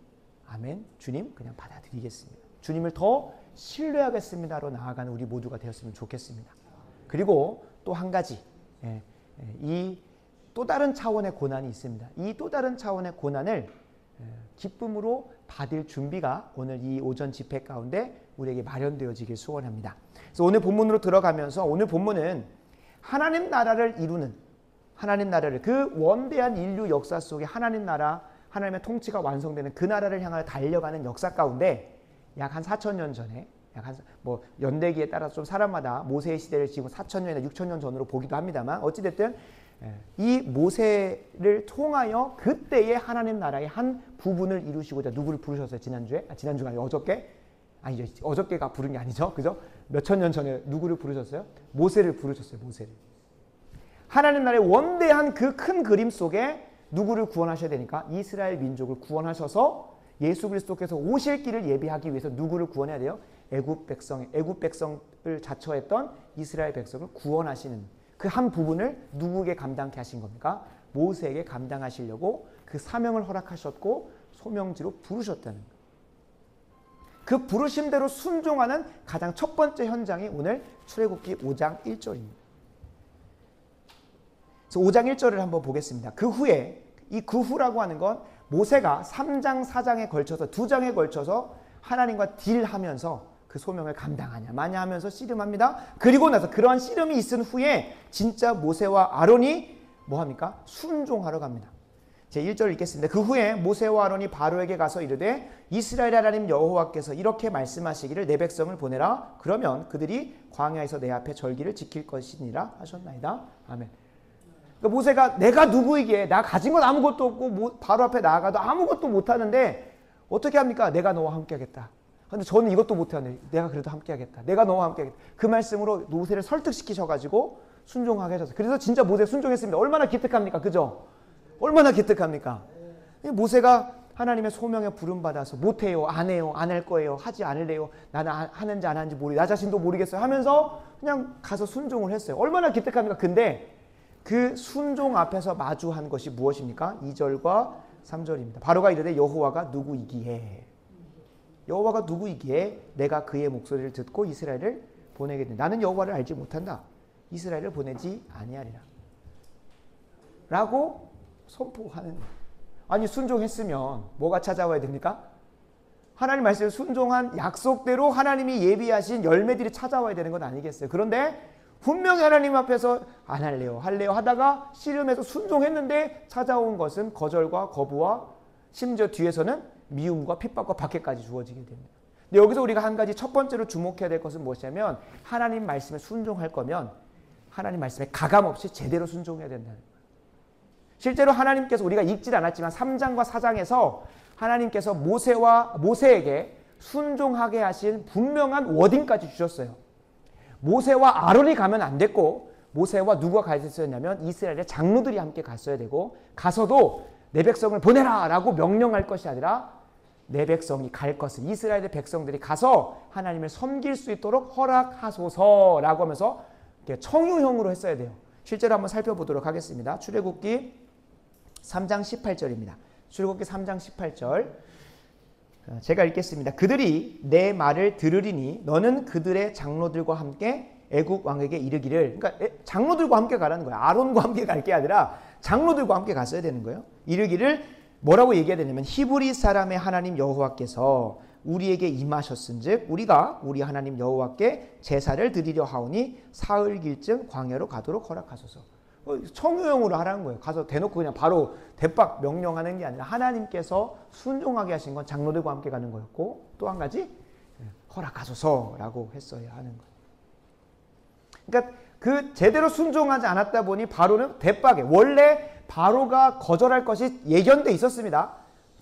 아멘 주님 그냥 받아들이겠습니다. 주님을 더 신뢰하겠습니다로 나아가는 우리 모두가 되었으면 좋겠습니다. 그리고 또 한 가지, 이 또 다른 차원의 고난이 있습니다. 이 또 다른 차원의 고난을 기쁨으로 받을 준비가 오늘 이 오전 집회 가운데 우리에게 마련되어지길 소원합니다. 그래서 오늘 본문으로 들어가면서 오늘 본문은 하나님 나라를 이루는, 하나님 나라를, 그 원대한 인류 역사 속에 하나님 나라, 하나님의 통치가 완성되는 그 나라를 향하여 달려가는 역사 가운데 약 한 4,000년 전에, 뭐 연대기에 따라서 좀 사람마다 모세의 시대를 지금 4,000년이나 6,000년 전으로 보기도 합니다만 어찌됐든 이 모세를 통하여 그때의 하나님 나라의 한 부분을 이루시고자 누구를 부르셨어요? 지난주에? 지난주가 아니고 어저께? 아니죠. 어저께가 부른 게 아니죠. 그죠? 몇천 년 전에 누구를 부르셨어요? 모세를 부르셨어요. 모세를. 하나님 나라의 원대한 그 큰 그림 속에 누구를 구원하셔야 되니까 이스라엘 민족을 구원하셔서 예수 그리스도께서 오실 길을 예비하기 위해서 누구를 구원해야 돼요? 애굽 백성을 자처했던 이스라엘 백성을 구원하시는 그 한 부분을 누구에게 감당케 하신 겁니까? 모세에게 감당하시려고 그 사명을 허락하셨고 소명지로 부르셨다는 거예요. 그 부르심대로 순종하는 가장 첫 번째 현장이 오늘 출애굽기 5장 1절입니다. 그래서 5장 1절을 한번 보겠습니다. 그 후에 이 그 후라고 하는 건 모세가 3장 4장에 걸쳐서 2장에 걸쳐서 하나님과 딜하면서 그 소명을 감당하냐 마냐 하면서 씨름합니다. 그리고 나서 그러한 씨름이 있은 후에 진짜 모세와 아론이 뭐합니까? 순종하러 갑니다. 제 1절 읽겠습니다. 그 후에 모세와 아론이 바로에게 가서 이르되 이스라엘 하나님 여호와께서 이렇게 말씀하시기를 내 백성을 보내라. 그러면 그들이 광야에서 내 앞에 절기를 지킬 것이니라 하셨나이다. 아멘. 그러니까 모세가 내가 누구이기에 나 가진 건 아무것도 없고 바로 앞에 나아가도 아무것도 못하는데 어떻게 합니까? 내가 너와 함께 하겠다. 근데 저는 이것도 못하는데 내가 그래도 함께 하겠다. 내가 너와 함께 하겠다. 그 말씀으로 모세를 설득시키셔가지고 순종하게 하셨어요. 그래서 진짜 모세 순종했습니다. 얼마나 기특합니까? 그죠? 얼마나 기특합니까? 모세가 하나님의 소명에 부름받아서 못해요, 안 해요, 안 할 거예요, 하지 않을래요, 나는 하는지 안 하는지 나 자신도 모르겠어요 하면서 그냥 가서 순종을 했어요. 얼마나 기특합니까? 근데 그 순종 앞에서 마주한 것이 무엇입니까? 2절과 3절입니다. 바로가 이르되 여호와가 누구이기에 내가 그의 목소리를 듣고 이스라엘을 보내게 된다. 나는 여호와를 알지 못한다. 이스라엘을 보내지 아니하리라. 라고 선포하는 거예요. 아니 순종했으면 뭐가 찾아와야 됩니까? 하나님 말씀에 순종한 약속대로 하나님이 예비하신 열매들이 찾아와야 되는 건 아니겠어요? 그런데 분명히 하나님 앞에서 안 할래요 하다가 씨름해서 순종했는데 찾아온 것은 거절과 거부와 심지어 뒤에서는 미움과 핍박과 박해까지 주어지게 됩니다. 근데 여기서 우리가 한 가지 첫 번째로 주목해야 될 것은 무엇이냐면 하나님 말씀에 순종할 거면 하나님 말씀에 가감없이 제대로 순종해야 된다는 거예요. 실제로 하나님께서 우리가 읽질 않았지만 3장과 4장에서 하나님께서 모세에게 순종하게 하신 분명한 워딩까지 주셨어요. 모세와 아론이 가면 안 됐고 모세와 누가 갔었냐면 이스라엘의 장로들이 함께 갔어야 되고 가서도 내 백성을 보내라 라고 명령할 것이 아니라 내 백성이 갈 것은 이스라엘의 백성들이 가서 하나님을 섬길 수 있도록 허락하소서라고 하면서 청유형으로 했어야 돼요. 실제로 한번 살펴보도록 하겠습니다. 출애굽기 3장 18절입니다. 출애굽기 3장 18절 제가 읽겠습니다. 그들이 내 말을 들으리니 너는 그들의 장로들과 함께 애굽 왕에게 이르기를, 그러니까 장로들과 함께 가라는 거예요. 아론과 함께 갈 게 아니라 장로들과 함께 갔어야 되는 거예요. 이르기를 뭐라고 얘기해야 되냐면 히브리 사람의 하나님 여호와께서 우리에게 임하셨은즉 우리가 우리 하나님 여호와께 제사를 드리려 하오니 사흘길쯤 광야로 가도록 허락하소서. 청유형으로 하라는 거예요. 가서 대놓고 그냥 바로 대박 명령하는 게 아니라 하나님께서 순종하게 하신 건 장로들과 함께 가는 거였고 또 한 가지 허락하소서라고 했어야 하는 거예요. 그러니까 그 제대로 순종하지 않았다 보니 바로는 대박에 원래 바로가 거절할 것이 예견돼 있었습니다.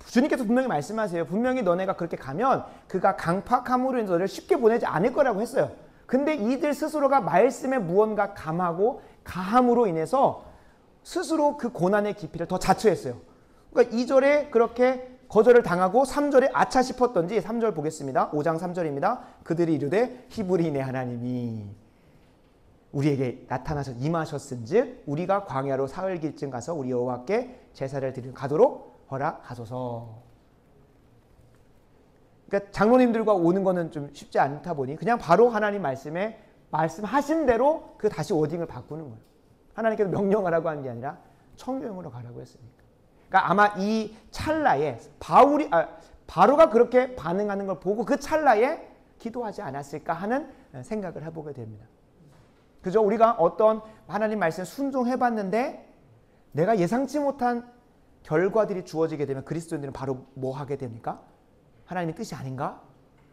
주님께서 분명히 말씀하세요. 분명히 너네가 그렇게 가면 그가 강팍함으로 인해서 너를 쉽게 보내지 않을 거라고 했어요. 근데 이들 스스로가 말씀에 무언가 가함으로 인해서 스스로 그 고난의 깊이를 더 자초했어요. 그러니까 2절에 그렇게 거절을 당하고 3절에 아차 싶었던지 3절 보겠습니다. 5장 3절입니다. 그들이 이르되 히브리인의 하나님이 우리에게 나타나서 임하셨은즉 우리가 광야로 사흘길쯤 가서 우리 여호와께 제사를 드리러 가도록 허락하소서. 그러니까 장로님들과 오는 거는 좀 쉽지 않다 보니 그냥 바로 하나님 말씀에 말씀하신 대로 그 다시 워딩을 바꾸는 거예요. 하나님께서 명령하라고 한 게 아니라 청교형으로 가라고 했으니까. 그러니까 아마 이 찰나에 바로가 그렇게 반응하는 걸 보고 그 찰나에 기도하지 않았을까 하는 생각을 해보게 됩니다. 그죠? 우리가 어떤 하나님 말씀에 순종해봤는데 내가 예상치 못한 결과들이 주어지게 되면 그리스도인들은 바로 뭐 하게 됩니까? 하나님의 뜻이 아닌가?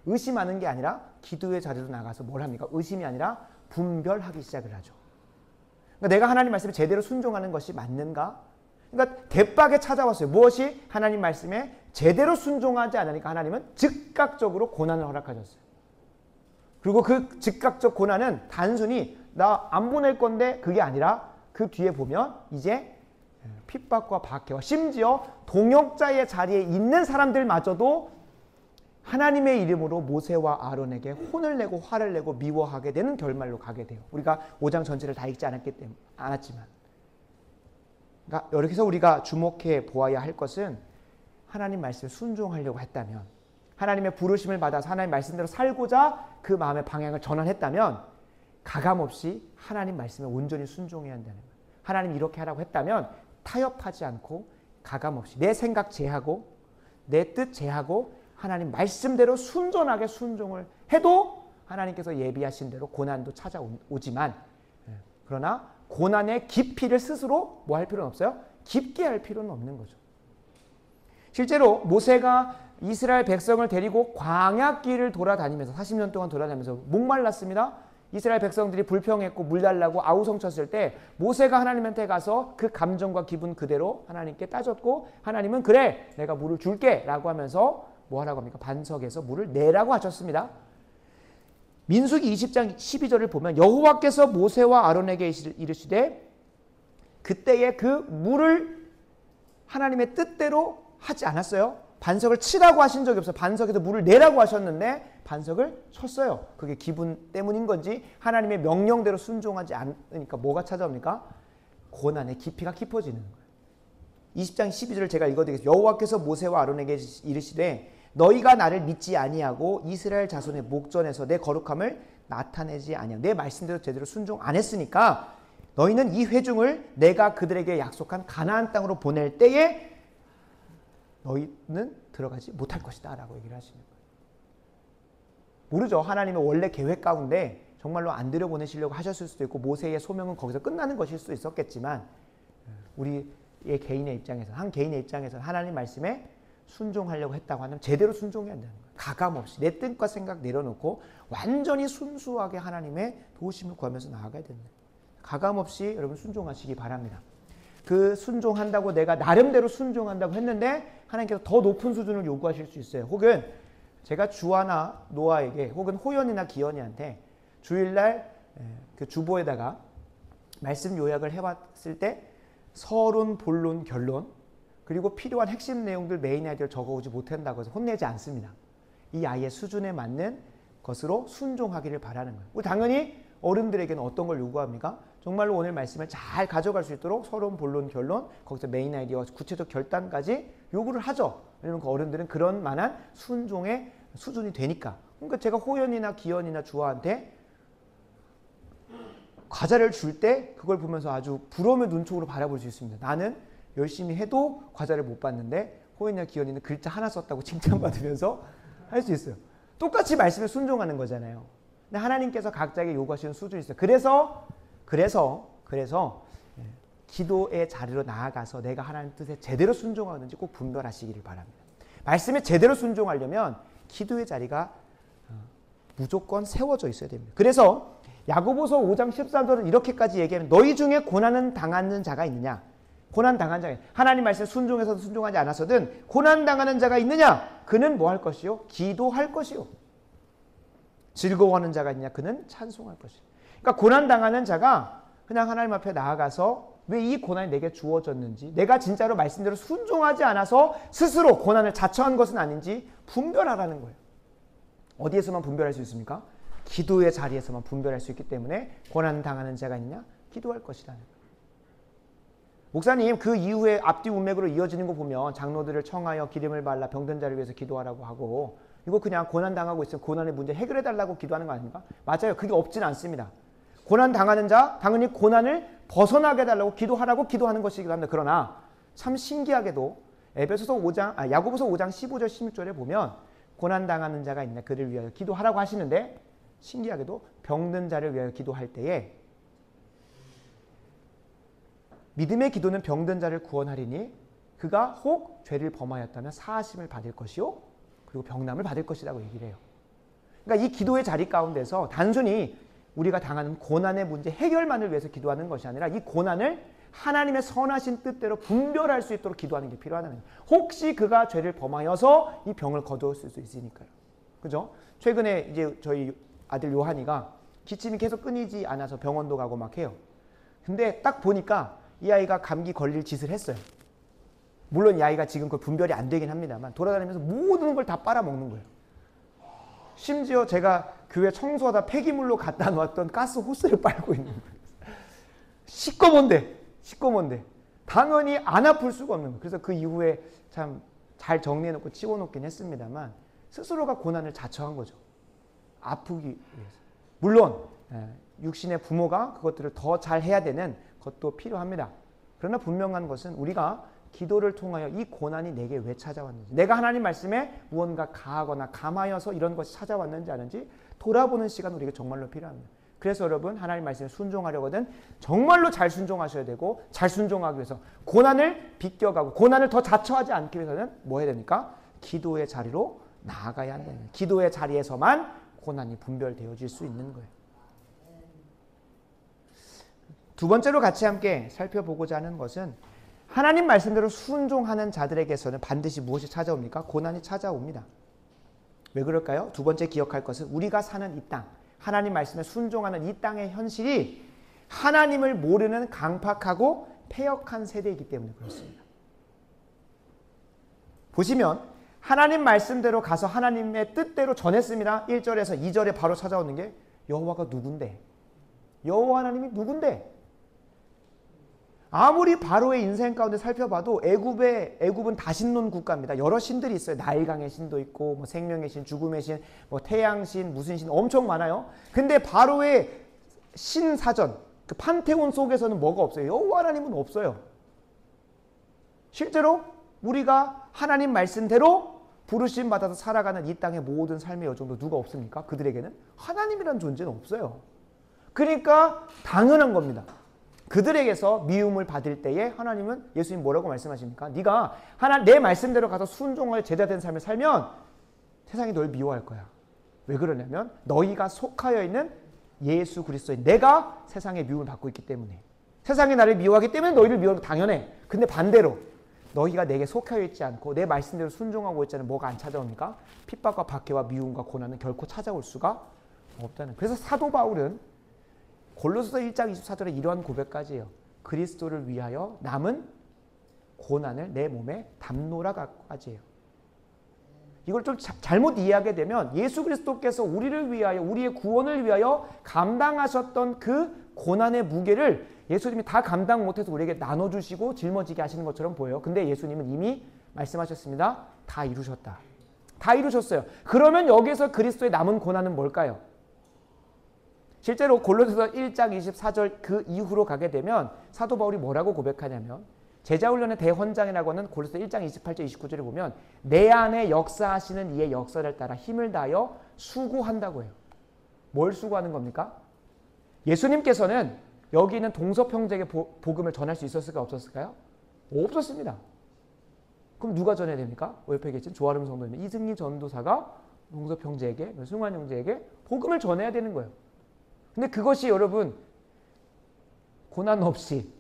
의심하는 게 아니라 기도의 자리로 나가서 뭘 합니까? 의심이 아니라 분별하기 시작을 하죠. 그러니까 내가 하나님 말씀에 제대로 순종하는 것이 맞는가? 그러니까 대박에 찾아왔어요. 무엇이? 하나님 말씀에 제대로 순종하지 않으니까 하나님은 즉각적으로 고난을 허락하셨어요. 그리고 그 즉각적 고난은 단순히 나 안 보낼 건데 그게 아니라 그 뒤에 보면 이제 핍박과 박해와 심지어 동역자의 자리에 있는 사람들마저도 하나님의 이름으로 모세와 아론에게 혼을 내고 화를 내고 미워하게 되는 결말로 가게 돼요. 우리가 5장 전체를 다 읽지 않았지만. 그러니까 이렇게 해서 우리가 주목해 보아야 할 것은 하나님 말씀에 순종하려고 했다면, 하나님의 부르심을 받아서 하나님 말씀대로 살고자 그 마음의 방향을 전환했다면 가감없이 하나님 말씀에 온전히 순종해야 한다는 거예요. 하나님 이렇게 하라고 했다면 타협하지 않고 가감없이 내 생각 제하고 내 뜻 제하고 하나님 말씀대로 순전하게 순종을 해도 하나님께서 예비하신 대로 고난도 찾아오지만, 그러나 고난의 깊이를 스스로 뭐 할 필요는 없어요? 깊게 할 필요는 없는 거죠. 실제로 모세가 이스라엘 백성을 데리고 광야길을 돌아다니면서 40년 동안 돌아다니면서 목말랐습니다. 이스라엘 백성들이 불평했고 물 달라고 아우성쳤을 때 모세가 하나님한테 가서 그 감정과 기분 그대로 하나님께 따졌고, 하나님은 그래 내가 물을 줄게 라고 하면서 뭐 하라고 합니까? 반석에서 물을 내라고 하셨습니다. 민수기 20장 12절을 보면 여호와께서 모세와 아론에게 이르시되 그때에 그 물을 하나님의 뜻대로 하지 않았어요. 반석을 치라고 하신 적이 없어요. 반석에서 물을 내라고 하셨는데 반석을 쳤어요. 그게 기분 때문인 건지 하나님의 명령대로 순종하지 않으니까 뭐가 찾아옵니까? 고난의 깊이가 깊어지는 거예요. 20장 12절을 제가 읽어드리겠습니다. 여호와께서 모세와 아론에게 이르시되 너희가 나를 믿지 아니하고 이스라엘 자손의 목전에서 내 거룩함을 나타내지 아니하고 내 말씀대로 제대로 순종 안 했으니까 너희는 이 회중을 내가 그들에게 약속한 가나안 땅으로 보낼 때에 너희는 들어가지 못할 것이다 라고 얘기를 하시는 거예요. 모르죠. 하나님의 원래 계획 가운데 정말로 안 들여보내시려고 하셨을 수도 있고 모세의 소명은 거기서 끝나는 것일 수도 있었겠지만, 우리의 개인의 입장에서, 한 개인의 입장에서 하나님 말씀에 순종하려고 했다고 하면 제대로 순종해야 한다는 거예요. 가감없이 내 뜻과 생각 내려놓고 완전히 순수하게 하나님의 도우심을 구하면서 나아가야 된다. 가감없이 여러분 순종하시기 바랍니다. 그 순종한다고 내가 나름대로 순종한다고 했는데 하나님께서 더 높은 수준을 요구하실 수 있어요. 혹은 제가 주아나 노아에게 혹은 호연이나 기연이한테 주일날 그 주보에다가 말씀 요약을 해봤을 때 서론, 본론, 결론 그리고 필요한 핵심 내용들 메인 아이디어를 적어오지 못한다고 해서 혼내지 않습니다. 이 아이의 수준에 맞는 것으로 순종하기를 바라는 거예요. 당연히 어른들에게는 어떤 걸 요구합니까? 정말로 오늘 말씀을 잘 가져갈 수 있도록 서론, 본론, 결론, 거기서 메인 아이디어와 구체적 결단까지 요구를 하죠. 왜냐하면 그 어른들은 그런 만한 순종의 수준이 되니까. 그러니까 제가 호연이나 기연이나 주아한테 과자를 줄 때 그걸 보면서 아주 부러움의 눈촉으로 바라볼 수 있습니다. 나는 열심히 해도 과자를 못 받는데 호연이나 기연이는 글자 하나 썼다고 칭찬받으면서 할 수 있어요. 똑같이 말씀에 순종하는 거잖아요. 근데 하나님께서 각자에게 요구하시는 수준이 있어요. 그래서 기도의 자리로 나아가서 내가 하나님 뜻에 제대로 순종하는지 꼭 분별하시기를 바랍니다. 말씀에 제대로 순종하려면 기도의 자리가 무조건 세워져 있어야 됩니다. 그래서 야고보서 5장 13절은 이렇게까지 얘기하면 너희 중에 고난은 당하는 자가 있느냐? 고난 당한 자가 하나님 말씀에 순종해서도 순종하지 않았어든 고난 당하는 자가 있느냐? 그는 뭐 할 것이요? 기도할 것이요. 즐거워하는 자가 있느냐? 그는 찬송할 것이요. 그러니까 고난 당하는 자가 그냥 하나님 앞에 나아가서 왜 이 고난이 내게 주어졌는지, 내가 진짜로 말씀대로 순종하지 않아서 스스로 고난을 자처한 것은 아닌지 분별하라는 거예요. 어디에서만 분별할 수 있습니까? 기도의 자리에서만 분별할 수 있기 때문에 고난 당하는 자가 있느냐? 기도할 것이라는 거예요. 목사님, 그 이후에 앞뒤 문맥으로 이어지는 거 보면 장로들을 청하여 기름을 발라 병든 자를 위해서 기도하라고 하고, 이거 그냥 고난 당하고 있으면 고난의 문제 해결해 달라고 기도하는 거 아닙니까? 맞아요. 그게 없지는 않습니다. 고난 당하는 자, 당연히 고난을 벗어나게 해달라고 기도하라고 기도하는 것이기도 합니다. 그러나 참 신기하게도 야고보서 5장 15절 16절에 보면 고난 당하는 자가 있냐 그를 위하여 기도하라고 하시는데, 신기하게도 병든 자를 위하여 기도할 때에 믿음의 기도는 병든 자를 구원하리니 그가 혹 죄를 범하였다면 사하심을 받을 것이요 그리고 병남을 받을 것이라고 얘기를 해요. 그러니까 이 기도의 자리 가운데서 단순히 우리가 당하는 고난의 문제 해결만을 위해서 기도하는 것이 아니라 이 고난을 하나님의 선하신 뜻대로 분별할 수 있도록 기도하는 게 필요하다는 거예요. 혹시 그가 죄를 범하여서 이 병을 거두었을 수 있으니까요. 그죠? 최근에 이제 저희 아들 요한이가 기침이 계속 끊이지 않아서 병원도 가고 막 해요. 근데 딱 보니까 이 아이가 감기 걸릴 짓을 했어요. 물론 이 아이가 지금 그 분별이 안 되긴 합니다만 돌아다니면서 모든 걸 다 빨아먹는 거예요. 심지어 제가 교회 청소하다 폐기물로 갖다 놓았던 가스 호스를 빨고 있는 거예요. 시꺼먼데 당연히 안 아플 수가 없는 거예요. 그래서 그 이후에 참 잘 정리해놓고 치워놓긴 했습니다만 스스로가 고난을 자처한 거죠. 아프기 위해서. 물론 육신의 부모가 그것들을 더 잘해야 되는 것도 필요합니다. 그러나 분명한 것은 우리가 기도를 통하여 이 고난이 내게 왜 찾아왔는지, 내가 하나님 말씀에 무언가 가하거나 감하여서 이런 것이 찾아왔는지 아는지 돌아보는 시간 우리에게 정말로 필요합니다. 그래서 여러분 하나님 말씀에 순종하려거든 정말로 잘 순종하셔야 되고, 잘 순종하기 위해서 고난을 비껴가고 고난을 더 자처하지 않기 위해서는 뭐 해야 됩니까? 기도의 자리로 나아가야 한다는 거예요. 기도의 자리에서만 고난이 분별되어질 수 있는 거예요. 두 번째로 같이 함께 살펴보고자 하는 것은 하나님 말씀대로 순종하는 자들에게서는 반드시 무엇이 찾아옵니까? 고난이 찾아옵니다. 왜 그럴까요? 두 번째 기억할 것은 우리가 사는 이 땅, 하나님 말씀에 순종하는 이 땅의 현실이 하나님을 모르는 강팍하고 패역한 세대이기 때문에 그렇습니다. 보시면 하나님 말씀대로 가서 하나님의 뜻대로 전했습니다. 1절에서 2절에 바로 찾아오는 게 여호와가 누군데? 여호와 하나님이 누군데? 아무리 바로의 인생 가운데 살펴봐도 애굽은 다신론 국가입니다. 여러 신들이 있어요. 나일강의 신도 있고 뭐 생명의 신, 죽음의 신, 뭐 태양신, 무슨 신 엄청 많아요. 근데 바로의 신 사전, 그 판테온 속에서는 뭐가 없어요? 여호와 하나님은 없어요. 실제로 우리가 하나님 말씀대로 부르심 받아서 살아가는 이 땅의 모든 삶의 여정도 누가 없습니까? 그들에게는 하나님이라는 존재는 없어요. 그러니까 당연한 겁니다. 그들에게서 미움을 받을 때에 하나님은, 예수님 뭐라고 말씀하십니까? 네가 내 말씀대로 가서 순종하여 제자된 삶을 살면 세상이 널 미워할 거야. 왜 그러냐면 너희가 속하여 있는 예수 그리스도의 내가 세상의 미움을 받고 있기 때문에. 세상이 나를 미워하기 때문에 너희를 미워하는 거 당연해. 근데 반대로 너희가 내게 속하여 있지 않고 내 말씀대로 순종하고 있잖아요. 뭐가 안 찾아옵니까? 핍박과 박해와 미움과 고난은 결코 찾아올 수가 없다는. 그래서 사도 바울은 골로새서 1장 24절에 이러한 고백까지예요. 그리스도를 위하여 남은 고난을 내 몸에 담노라까지예요. 이걸 좀 잘못 이해하게 되면 예수 그리스도께서 우리를 위하여, 우리의 구원을 위하여 감당하셨던 그 고난의 무게를 예수님이 다 감당 못해서 우리에게 나눠주시고 짊어지게 하시는 것처럼 보여요. 근데 예수님은 이미 말씀하셨습니다. 다 이루셨다. 다 이루셨어요. 그러면 여기서 그리스도의 남은 고난은 뭘까요? 실제로 골로새서 1장 24절 그 이후로 가게 되면 사도 바울이 뭐라고 고백하냐면, 제자훈련의 대헌장이라고 하는 골로새 1장 28절 29절에 보면 내 안에 역사하시는 이의 역사를 따라 힘을 다하여 수고한다고 해요. 뭘 수고하는 겁니까? 예수님께서는 여기 있는 동섭 형제에게 복음을 전할 수 있었을까 없었을까요? 없었습니다. 그럼 누가 전해야 됩니까? 옆에 계신 조아름 성도님, 이승리 전도사가 동섭 형제에게, 승환 형제에게 복음을 전해야 되는 거예요. 근데 그것이 여러분 고난 없이,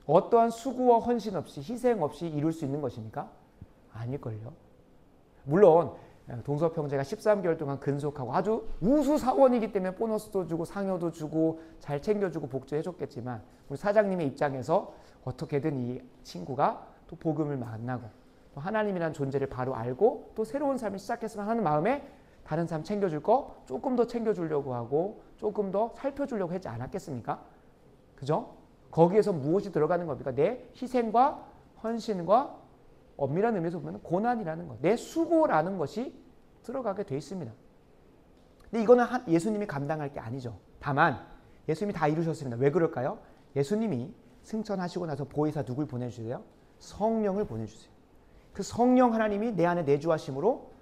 어떠한 수고와 헌신 없이, 희생 없이 이룰 수 있는 것입니까? 아닐걸요. 물론 동섭 형제가 13개월 동안 근속하고 아주 우수 사원이기 때문에 보너스도 주고 상여도 주고 잘 챙겨주고 복지해줬겠지만, 우리 사장님의 입장에서 어떻게든 이 친구가 또 복음을 만나고 또 하나님이라는 존재를 바로 알고 또 새로운 삶을 시작했으면 하는 마음에 다른 사람 챙겨줄 거 조금 더 챙겨주려고 하고 조금 더 살펴주려고 하지 않았겠습니까? 그죠? 거기에서 무엇이 들어가는 겁니까? 내 희생과 헌신과 엄밀한 의미에서 보면 고난이라는 것, 내 수고라는 것이 들어가게 돼 있습니다. 근데 이거는 예수님이 감당할 게 아니죠. 다만 예수님이 다 이루셨습니다. 왜 그럴까요? 예수님이 승천하시고 나서 보혜사 누굴 보내주세요? 성령을 보내주세요. 그 성령 하나님이 내 안에 내주하심으로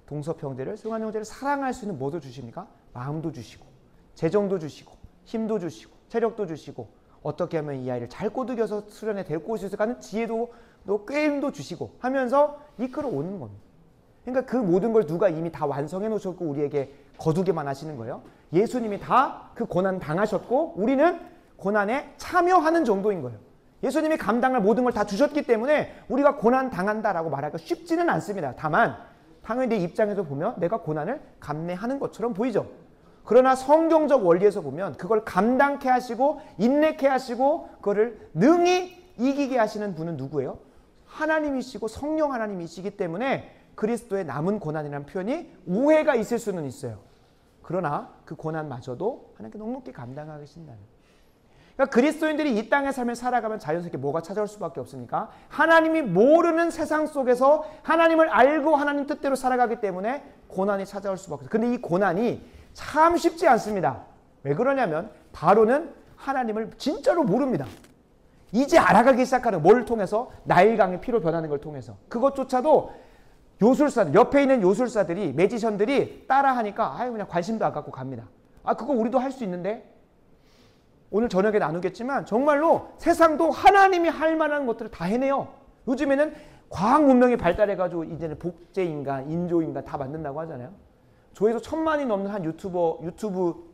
동섭 형제를, 승환 형제를 사랑할 수 있는 뭐도 주십니까? 마음도 주시고, 재정도 주시고, 힘도 주시고, 체력도 주시고, 어떻게 하면 이 아이를 잘 꼬드겨서 수련에 데리고 오실 수 있을까 하는 지혜도, 또 꾀임도 주시고 하면서 이끌어 오는 겁니다. 그러니까 그 모든 걸 누가 이미 다 완성해 놓으셨고 우리에게 거두게만 하시는 거예요. 예수님이 다 그 고난 당하셨고 우리는 고난에 참여하는 정도인 거예요. 예수님이 감당할 모든 걸 다 주셨기 때문에 우리가 고난 당한다라고 말하기가 쉽지는 않습니다. 다만 당연히 내 입장에서 보면 내가 고난을 감내하는 것처럼 보이죠. 그러나 성경적 원리에서 보면 그걸 감당케 하시고 인내케 하시고 그거를 능히 이기게 하시는 분은 누구예요? 하나님이시고 성령 하나님이시기 때문에 그리스도의 남은 고난이라는 표현이 오해가 있을 수는 있어요. 그러나 그 고난마저도 하나님께 넉넉히 감당하신다는. 그러니까 그리스도인들이 이 땅의 삶을 살아가면 자연스럽게 뭐가 찾아올 수밖에 없으니까 하나님이 모르는 세상 속에서 하나님을 알고 하나님 뜻대로 살아가기 때문에 고난이 찾아올 수밖에 없어요. 근데 이 고난이 참 쉽지 않습니다. 왜 그러냐면 바로는 하나님을 진짜로 모릅니다. 이제 알아가기 시작하는 뭘 통해서? 나일강의 피로 변하는 걸 통해서. 그것조차도 요술사들, 옆에 있는 요술사들이, 매지션들이 따라하니까 아유 그냥 관심도 안 갖고 갑니다. 아 그거 우리도 할 수 있는데? 오늘 저녁에 나누겠지만 정말로 세상도 하나님이 할 만한 것들을 다 해내요. 요즘에는 과학 문명이 발달해가지고 이제는 복제인간, 인조인간 다 만든다고 하잖아요. 조회수 1000만이 넘는 한 유튜브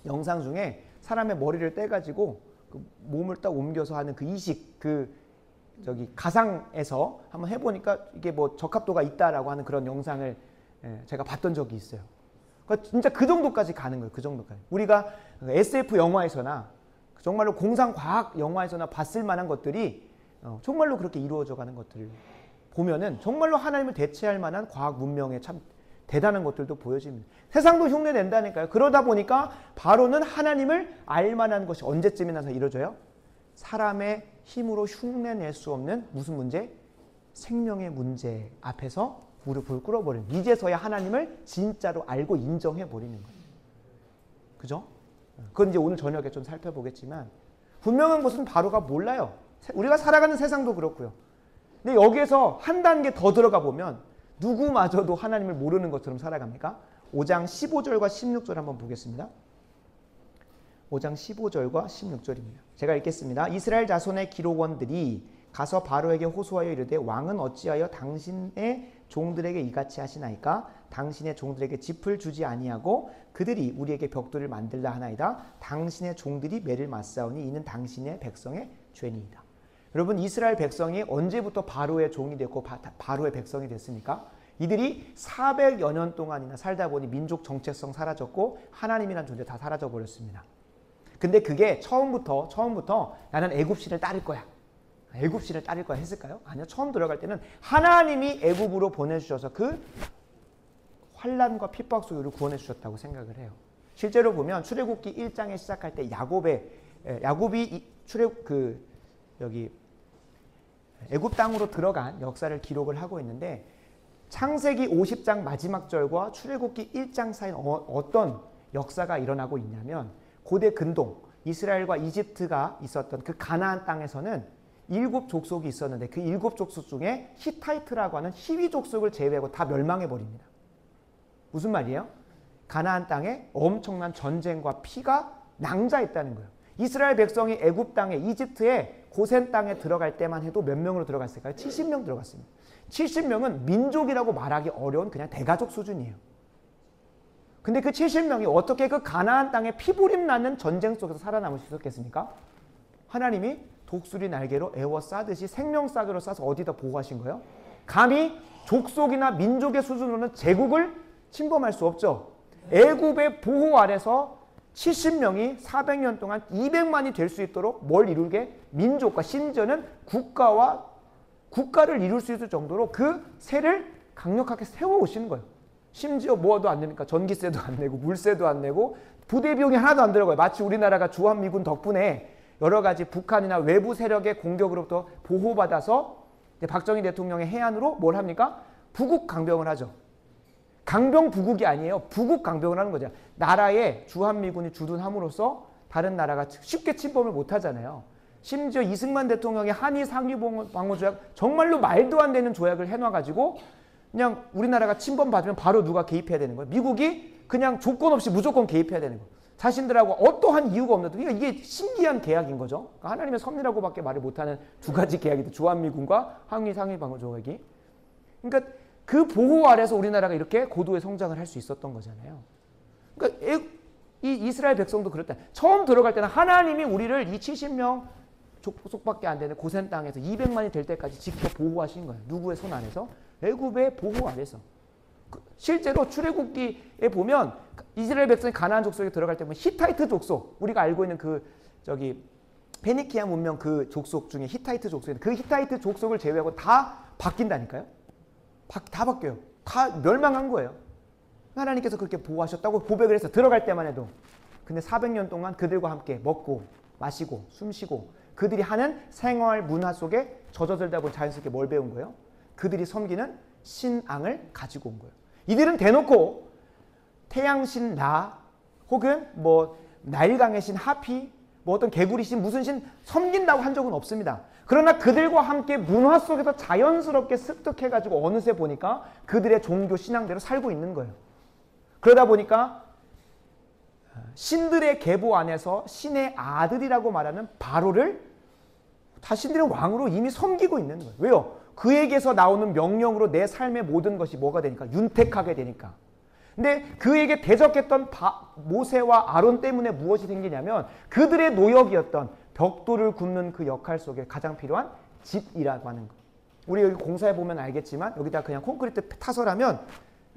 영상 중에 사람의 머리를 떼가지고 그 몸을 딱 옮겨서 하는 그 이식, 저기 가상에서 한번 해보니까 이게 뭐 적합도가 있다라고 하는 그런 영상을 제가 봤던 적이 있어요. 그러니까 진짜 그 정도까지 가는 거예요. 그 정도까지. 우리가 SF 영화에서나 정말로 공상과학 영화에서나 봤을 만한 것들이 정말로 그렇게 이루어져 가는 것들을 보면은 정말로 하나님을 대체할 만한 과학 문명의 참 대단한 것들도 보여집니다. 세상도 흉내낸다니까요. 그러다 보니까 바로는 하나님을 알만한 것이 언제쯤이나 이루어져요? 사람의 힘으로 흉내낼 수 없는 무슨 문제? 생명의 문제 앞에서 무릎을 꿇어버리는. 이제서야 하나님을 진짜로 알고 인정해버리는 거예요. 그죠? 그건 이제 오늘 저녁에 좀 살펴보겠지만 분명한 것은 바로가 몰라요. 우리가 살아가는 세상도 그렇고요. 근데 여기에서 한 단계 더 들어가 보면 누구마저도 하나님을 모르는 것처럼 살아갑니까? 5장 15절과 16절 한번 보겠습니다. 5장 15절과 16절입니다. 제가 읽겠습니다. 이스라엘 자손의 기록원들이 가서 바로에게 호소하여 이르되 왕은 어찌하여 당신의 종들에게 이같이 하시나이까? 당신의 종들에게 짚을 주지 아니하고 그들이 우리에게 벽돌을 만들라 하나이다. 당신의 종들이 매를 맞사오니 이는 당신의 백성의 죄니이다. 여러분 이스라엘 백성이 언제부터 바로의 종이 됐고 바로의 백성이 됐습니까? 이들이 400여 년 동안이나 살다 보니 민족 정체성 사라졌고 하나님이란 존재 다 사라져 버렸습니다. 근데 그게 처음부터 나는 애굽신을 따를 거야. 애굽신을 따를 거야 했을까요? 아니요. 처음 들어갈 때는 하나님이 애굽으로 보내주셔서 그 환난과 핍박 속으로 구원해 주셨다고 생각을 해요. 실제로 보면 출애굽기 1장에 시작할 때 야곱이 여기 애굽 땅으로 들어간 역사를 기록을 하고 있는데 창세기 50장 마지막 절과 출애굽기 1장 사이는 어떤 역사가 일어나고 있냐면 고대 근동 이스라엘과 이집트가 있었던 그 가나안 땅에서는 7 족속이 있었는데 그 7 족속 중에 히타이트라고 하는 히위 족속을 제외하고 다 멸망해 버립니다. 무슨 말이에요? 가나안 땅에 엄청난 전쟁과 피가 낭자했다는 거예요. 이스라엘 백성이 애굽 땅에 이집트의 고센 땅에 들어갈 때만 해도 몇 명으로 들어갔을까요? 70명 들어갔습니다. 70명은 민족이라고 말하기 어려운 그냥 대가족 수준이에요. 근데 그 70명이 어떻게 그 가나안 땅에 피부림 나는 전쟁 속에서 살아남을 수 있었겠습니까? 하나님이 독수리 날개로 에워싸듯이 생명싸개로 싸서 어디다 보호하신 거예요? 감히 족속이나 민족의 수준으로는 제국을 침범할 수 없죠. 애굽의 보호 아래서 70명이 400년 동안 200만이 될 수 있도록 뭘 이루게? 민족과 심지어는 국가를 이룰 수 있을 정도로 그 세를 강력하게 세워오시는 거예요. 심지어 뭐도 안 됩니까? 전기세도 안 내고 물세도 안 내고 부대 비용이 하나도 안 들어가요. 마치 우리나라가 주한미군 덕분에 여러 가지 북한이나 외부 세력의 공격으로부터 보호받아서 이제 박정희 대통령의 해안으로 뭘 합니까? 부국 강병을 하죠. 강병 부국이 아니에요. 부국 강병을 하는 거죠. 나라에 주한미군이 주둔함으로써 다른 나라가 쉽게 침범을 못 하잖아요. 심지어 이승만 대통령의 한일 상위방어조약 정말로 말도 안 되는 조약을 해놔가지고 그냥 우리나라가 침범받으면 바로 누가 개입해야 되는 거예요. 미국이 그냥 조건 없이 무조건 개입해야 되는 거예요. 자신들하고 어떠한 이유가 없는데 그러니까 이게 신기한 계약인 거죠. 그러니까 하나님의 섭리라고밖에 말을 못하는 두 가지 계약이다. 주한미군과 한일 상위방어조약이. 그러니까 그 보호 아래서 우리나라가 이렇게 고도의 성장을 할 수 있었던 거잖아요. 그러니까 이 이스라엘 백성도 그랬다. 처음 들어갈 때는 하나님이 우리를 이 70명 족속밖에 안 되는 고센 땅에서 200만이 될 때까지 지켜 보호하신 거예요. 누구의 손 안에서? 애굽의 보호 아래서. 실제로 출애굽기에 보면 이스라엘 백성이 가나안 족속에 들어갈 때 보면 히타이트 족속, 우리가 알고 있는 페니키아 문명 그 족속 중에 히타이트 족속인데 그 히타이트 족속을 제외하고 다 바뀐다니까요. 다 바뀌어요. 다 멸망한 거예요. 하나님께서 그렇게 보호하셨다고 고백을 해서 들어갈 때만 해도. 근데 400년 동안 그들과 함께 먹고 마시고 숨쉬고 그들이 하는 생활 문화 속에 젖어들다 보니 자연스럽게 뭘 배운 거예요? 그들이 섬기는 신앙을 가지고 온 거예요. 이들은 대놓고 태양신 라 혹은 나일강의 신 하피 어떤 개구리 신 무슨 신 섬긴다고 한 적은 없습니다. 그러나 그들과 함께 문화 속에서 자연스럽게 습득해가지고 어느새 보니까 그들의 종교 신앙대로 살고 있는 거예요. 그러다 보니까 신들의 계보 안에서 신의 아들이라고 말하는 바로를 다 신들의 왕으로 이미 섬기고 있는 거예요. 왜요? 그에게서 나오는 명령으로 내 삶의 모든 것이 뭐가 되니까? 윤택하게 되니까. 근데 그에게 대적했던 모세와 아론 때문에 무엇이 생기냐면 그들의 노역이었던 벽돌을 굽는 그 역할 속에 가장 필요한 집이라고 하는 거. 우리 여기 공사해 보면 알겠지만 여기다 그냥 콘크리트 타설하면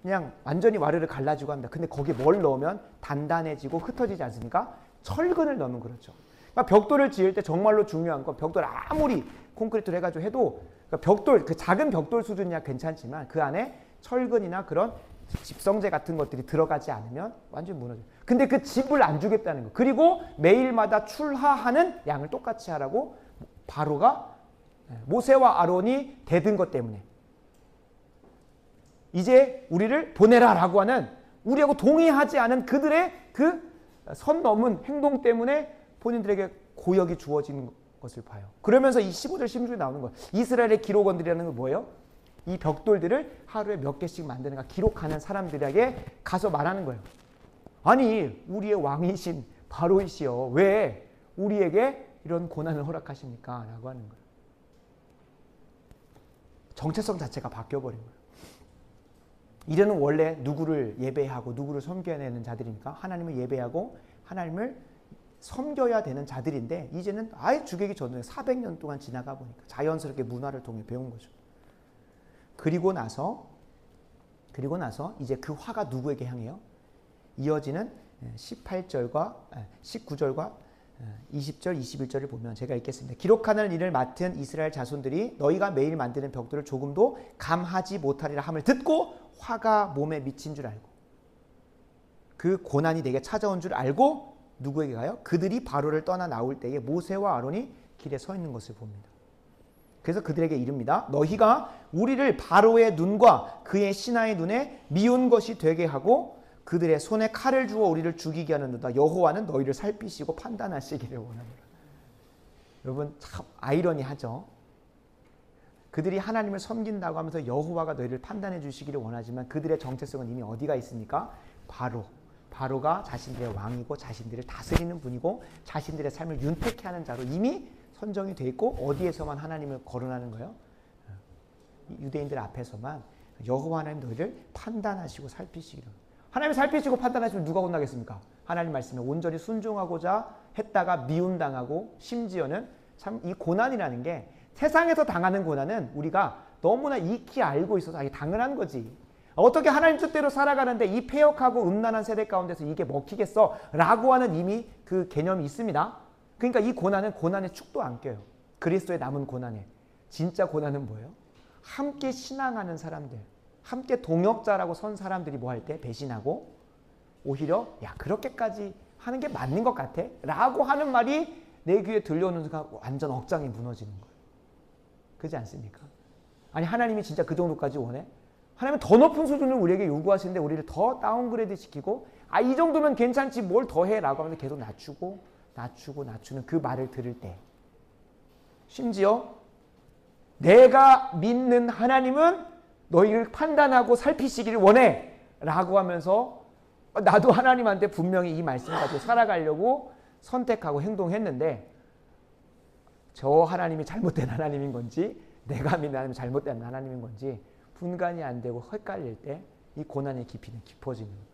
그냥 완전히 와르르 갈라지고 합니다. 근데 거기에 뭘 넣으면 단단해지고 흩어지지 않습니까? 철근을 넣으면 그렇죠. 그러니까 벽돌을 지을 때 정말로 중요한 건 벽돌 아무리 콘크리트를 해가지고 해도 그러니까 벽돌, 그 작은 벽돌 수준이야 괜찮지만 그 안에 철근이나 그런 집성제 같은 것들이 들어가지 않으면 완전히 무너져요. 근데 그 집을 안 주겠다는 거. 그리고 매일마다 출하하는 양을 똑같이 하라고 바로가 모세와 아론이 대든 것 때문에 이제 우리를 보내라라고 하는 우리하고 동의하지 않은 그들의 그 선 넘은 행동 때문에 본인들에게 고역이 주어지는 것을 봐요. 그러면서 이 15절 16절에 나오는 거예요. 이스라엘의 기록원들이라는 건 뭐예요? 이 벽돌들을 하루에 몇 개씩 만드는가 기록하는 사람들에게 가서 말하는 거예요. 아니 우리의 왕이신 바로이시여 왜 우리에게 이런 고난을 허락하십니까? 라고 하는 거예요. 정체성 자체가 바뀌어버린 거예요. 이들은 원래 누구를 예배하고 누구를 섬겨야 되는 자들이니까 하나님을 예배하고 하나님을 섬겨야 되는 자들인데 이제는 아예 주객이 전후에 400년 동안 지나가 보니까 자연스럽게 문화를 통해 배운 거죠. 그리고 나서 이제 그 화가 누구에게 향해요? 이어지는 18절과 19절과 20절, 21절을 보면 제가 읽겠습니다. 기록하는 일을 맡은 이스라엘 자손들이 너희가 매일 만드는 벽돌을 조금도 감하지 못하리라 함을 듣고 화가 몸에 미친 줄 알고 그 고난이 내게 찾아온 줄 알고 누구에게 가요? 그들이 바로를 떠나 나올 때에 모세와 아론이 길에 서 있는 것을 봅니다. 그래서 그들에게 이릅니다. 너희가 우리를 바로의 눈과 그의 신하의 눈에 미운 것이 되게 하고 그들의 손에 칼을 주어 우리를 죽이게 하는도다. 여호와는 너희를 살피시고 판단하시기를 원합니다. 여러분 참 아이러니하죠. 그들이 하나님을 섬긴다고 하면서 여호와가 너희를 판단해 주시기를 원하지만 그들의 정체성은 이미 어디가 있습니까? 바로가 자신들의 왕이고 자신들을 다스리는 분이고 자신들의 삶을 윤택케 하는 자로 이미 선정이 돼 있고 어디에서만 하나님을 거론하는 거예요? 유대인들 앞에서만 여호와 하나님 너희를 판단하시고 살피시기를. 하나님이 살피시고 판단하시면 누가 혼나겠습니까? 하나님 말씀에 온전히 순종하고자 했다가 미움당하고 심지어는 참 이 고난이라는 게 세상에서 당하는 고난은 우리가 너무나 익히 알고 있어서 이게 당연한 거지. 어떻게 하나님 뜻대로 살아가는데 이 패역하고 음란한 세대 가운데서 이게 먹히겠어? 라고 하는 이미 그 개념이 있습니다. 그러니까 이 고난은 고난의 축도 안 껴요. 그리스도의 남은 고난에. 진짜 고난은 뭐예요? 함께 신앙하는 사람들, 함께 동역자라고 선 사람들이 뭐 할 때 배신하고 오히려 야 그렇게까지 하는 게 맞는 것 같아? 라고 하는 말이 내 귀에 들려오는 순간 완전 억장이 무너지는 거예요. 그렇지 않습니까? 아니 하나님이 진짜 그 정도까지 원해? 하나님은 더 높은 수준을 우리에게 요구하시는데 우리를 더 다운그레이드 시키고 이 정도면 괜찮지 뭘 더 해? 라고 하면서 계속 낮추는 그 말을 들을 때 심지어 내가 믿는 하나님은 너희를 판단하고 살피시기를 원해 라고 하면서 나도 하나님한테 분명히 이 말씀 가지고 살아가려고 선택하고 행동했는데 저 하나님이 잘못된 하나님인 건지 내가 믿는 하나님이 잘못된 하나님인 건지 분간이 안 되고 헷갈릴 때 이 고난의 깊이는 깊어지는 거예요.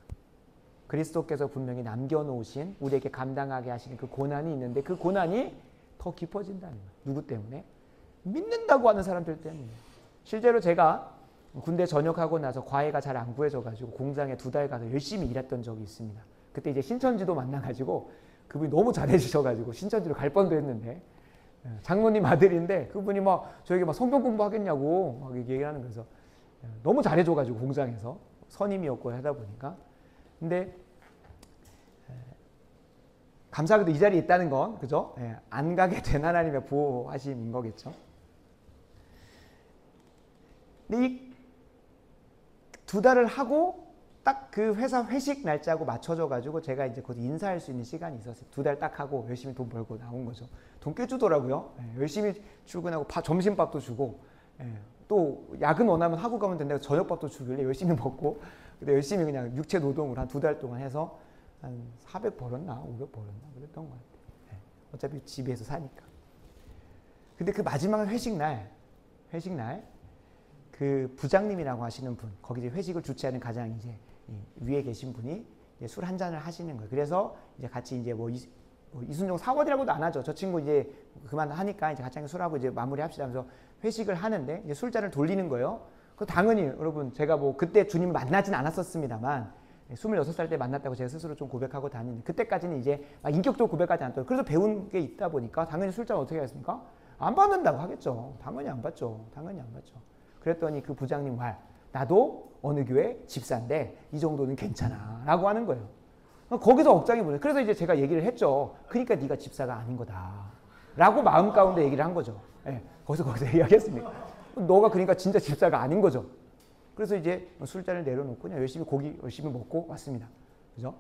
그리스도께서 분명히 남겨놓으신 우리에게 감당하게 하시는 그 고난이 있는데 그 고난이 더 깊어진다는 거예요. 누구 때문에? 믿는다고 하는 사람들 때문에. 실제로 제가 군대 전역하고 나서 과외가 잘 안 구해져가지고 공장에 2달 가서 열심히 일했던 적이 있습니다. 그때 이제 신천지도 만나가지고 그분이 너무 잘해주셔가지고 신천지로 갈 뻔도 했는데 장로님 아들인데 그분이 막 저에게 막 성경 공부하겠냐고 막 얘기하는 거죠. 너무 잘해줘가지고 공장에서 선임이었고 하다 보니까. 근데 감사하게도 이 자리에 있다는 건 그죠? 안 가게 된 하나님의 보호하심인 거겠죠. 근데 이 2달을 하고 딱 그 회사 회식 날짜하고 맞춰져가지고 제가 이제 곧 인사할 수 있는 시간이 있었어요. 2달 딱 하고 열심히 돈 벌고 나온 거죠. 돈 꽤 주더라고요. 열심히 출근하고 점심밥도 주고 또 야근 원하면 하고 가면 된다고 저녁밥도 주길래 열심히 먹고 근데 열심히 그냥 육체 노동을 한 2달 동안 해서 한 400 벌었나 500 벌었나 그랬던 것 같아요. 어차피 집에서 사니까. 근데 그 마지막 회식 날 그 부장님이라고 하시는 분, 거기 이제 회식을 주최하는 가장 이제 위에 계신 분이 술 한 잔을 하시는 거예요. 그래서 이제 같이 이제 뭐 이순종 사원이라고도 안 하죠. 저 친구 이제 그만하니까 이제 같이 술하고 이제 마무리합시다 하면서 회식을 하는데 이제 술잔을 돌리는 거예요. 그 당연히 여러분 제가 뭐 그때 주님을 만나진 않았었습니다만 26살 때 만났다고 제가 스스로 좀 고백하고 다니는데 그때까지는 이제 막 인격적으로 고백하지 않더라도 그래서 배운 게 있다 보니까 당연히 술잔 어떻게 하겠습니까? 안 받는다고 하겠죠. 당연히 안 받죠. 그랬더니 그 부장님 말 나도 어느 교회 집사인데 이 정도는 괜찮아 라고 하는 거예요. 거기서 억장이 보여요. 그래서 이제 제가 얘기를 했죠. 그러니까 네가 집사가 아닌 거다 라고 마음 가운데 얘기를 한 거죠. 거기서 이야기했습니다. 너가 그러니까 진짜 집사가 아닌 거죠. 그래서 이제 술잔을 내려놓고 그냥 열심히 고기 열심히 먹고 왔습니다. 그죠?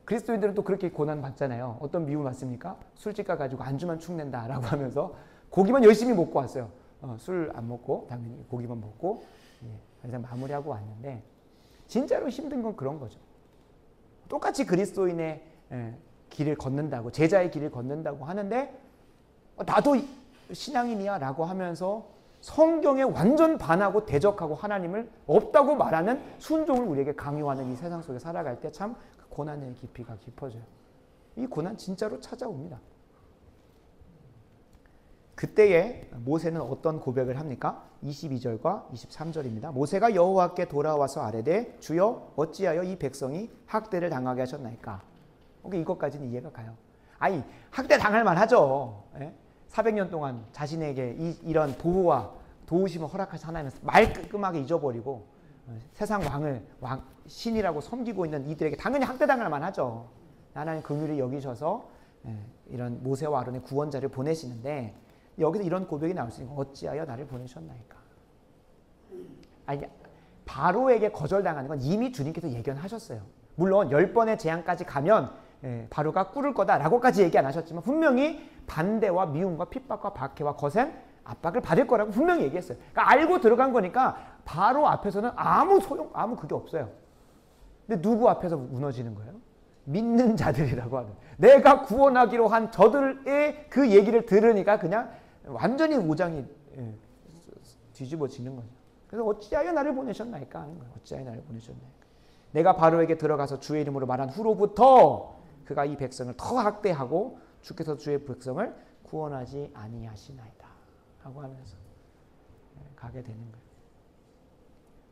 그리스도인들은 또 그렇게 고난 받잖아요. 어떤 미움을 받습니까? 술집 가가지고 안주만 축낸다 라고 하면서 고기만 열심히 먹고 왔어요. 술 안 먹고 당연히 고기만 먹고 그래서 마무리하고 왔는데 진짜로 힘든 건 그런 거죠. 똑같이 그리스도인의 길을 걷는다고 제자의 길을 걷는다고 하는데 나도 신앙인이야 라고 하면서 성경에 완전 반하고 대적하고 하나님을 없다고 말하는 순종을 우리에게 강요하는 이 세상 속에 살아갈 때 참 그 고난의 깊이가 깊어져요. 이 고난 진짜로 찾아옵니다. 그때에 모세는 어떤 고백을 합니까? 22절과 23절입니다. 모세가 여호와께 돌아와서 아뢰되 주여 어찌하여 이 백성이 학대를 당하게 하셨나이까? 이것까지는 이해가 가요. 아니 학대 당할 만하죠. 400년 동안 자신에게 이런 보호와 도우심을 허락하신 하나님은 말끔하게 잊어버리고 세상 신이라고 섬기고 있는 이들에게 당연히 학대 당할 만하죠. 하나님 긍휼히 여기셔서 이런 모세와 아론의 구원자를 보내시는데 여기서 이런 고백이 나올 수 있는 거 어찌하여 나를 보내셨나이까? 아니 바로에게 거절당하는 건 이미 주님께서 예견하셨어요. 물론 10번의 재앙까지 가면 바로가 꿇을 거다라고까지 얘기 안 하셨지만 분명히 반대와 미움과 핍박과 박해와 거센 압박을 받을 거라고 분명히 얘기했어요. 그러니까 알고 들어간 거니까 바로 앞에서는 아무 그게 없어요. 근데 누구 앞에서 무너지는 거예요? 믿는 자들이라고 하는. 내가 구원하기로 한 저들의 그 얘기를 들으니까 그냥 완전히 오장이 뒤집어지는 거죠. 그래서 어찌하여 나를 보내셨나이까 하는 거예요. 어찌하여 나를 보내셨나이까. 내가 바로에게 들어가서 주의 이름으로 말한 후로부터 그가 이 백성을 더 학대하고 주께서 주의 백성을 구원하지 아니하시나이다 하고 하면서 가게 되는 거예요.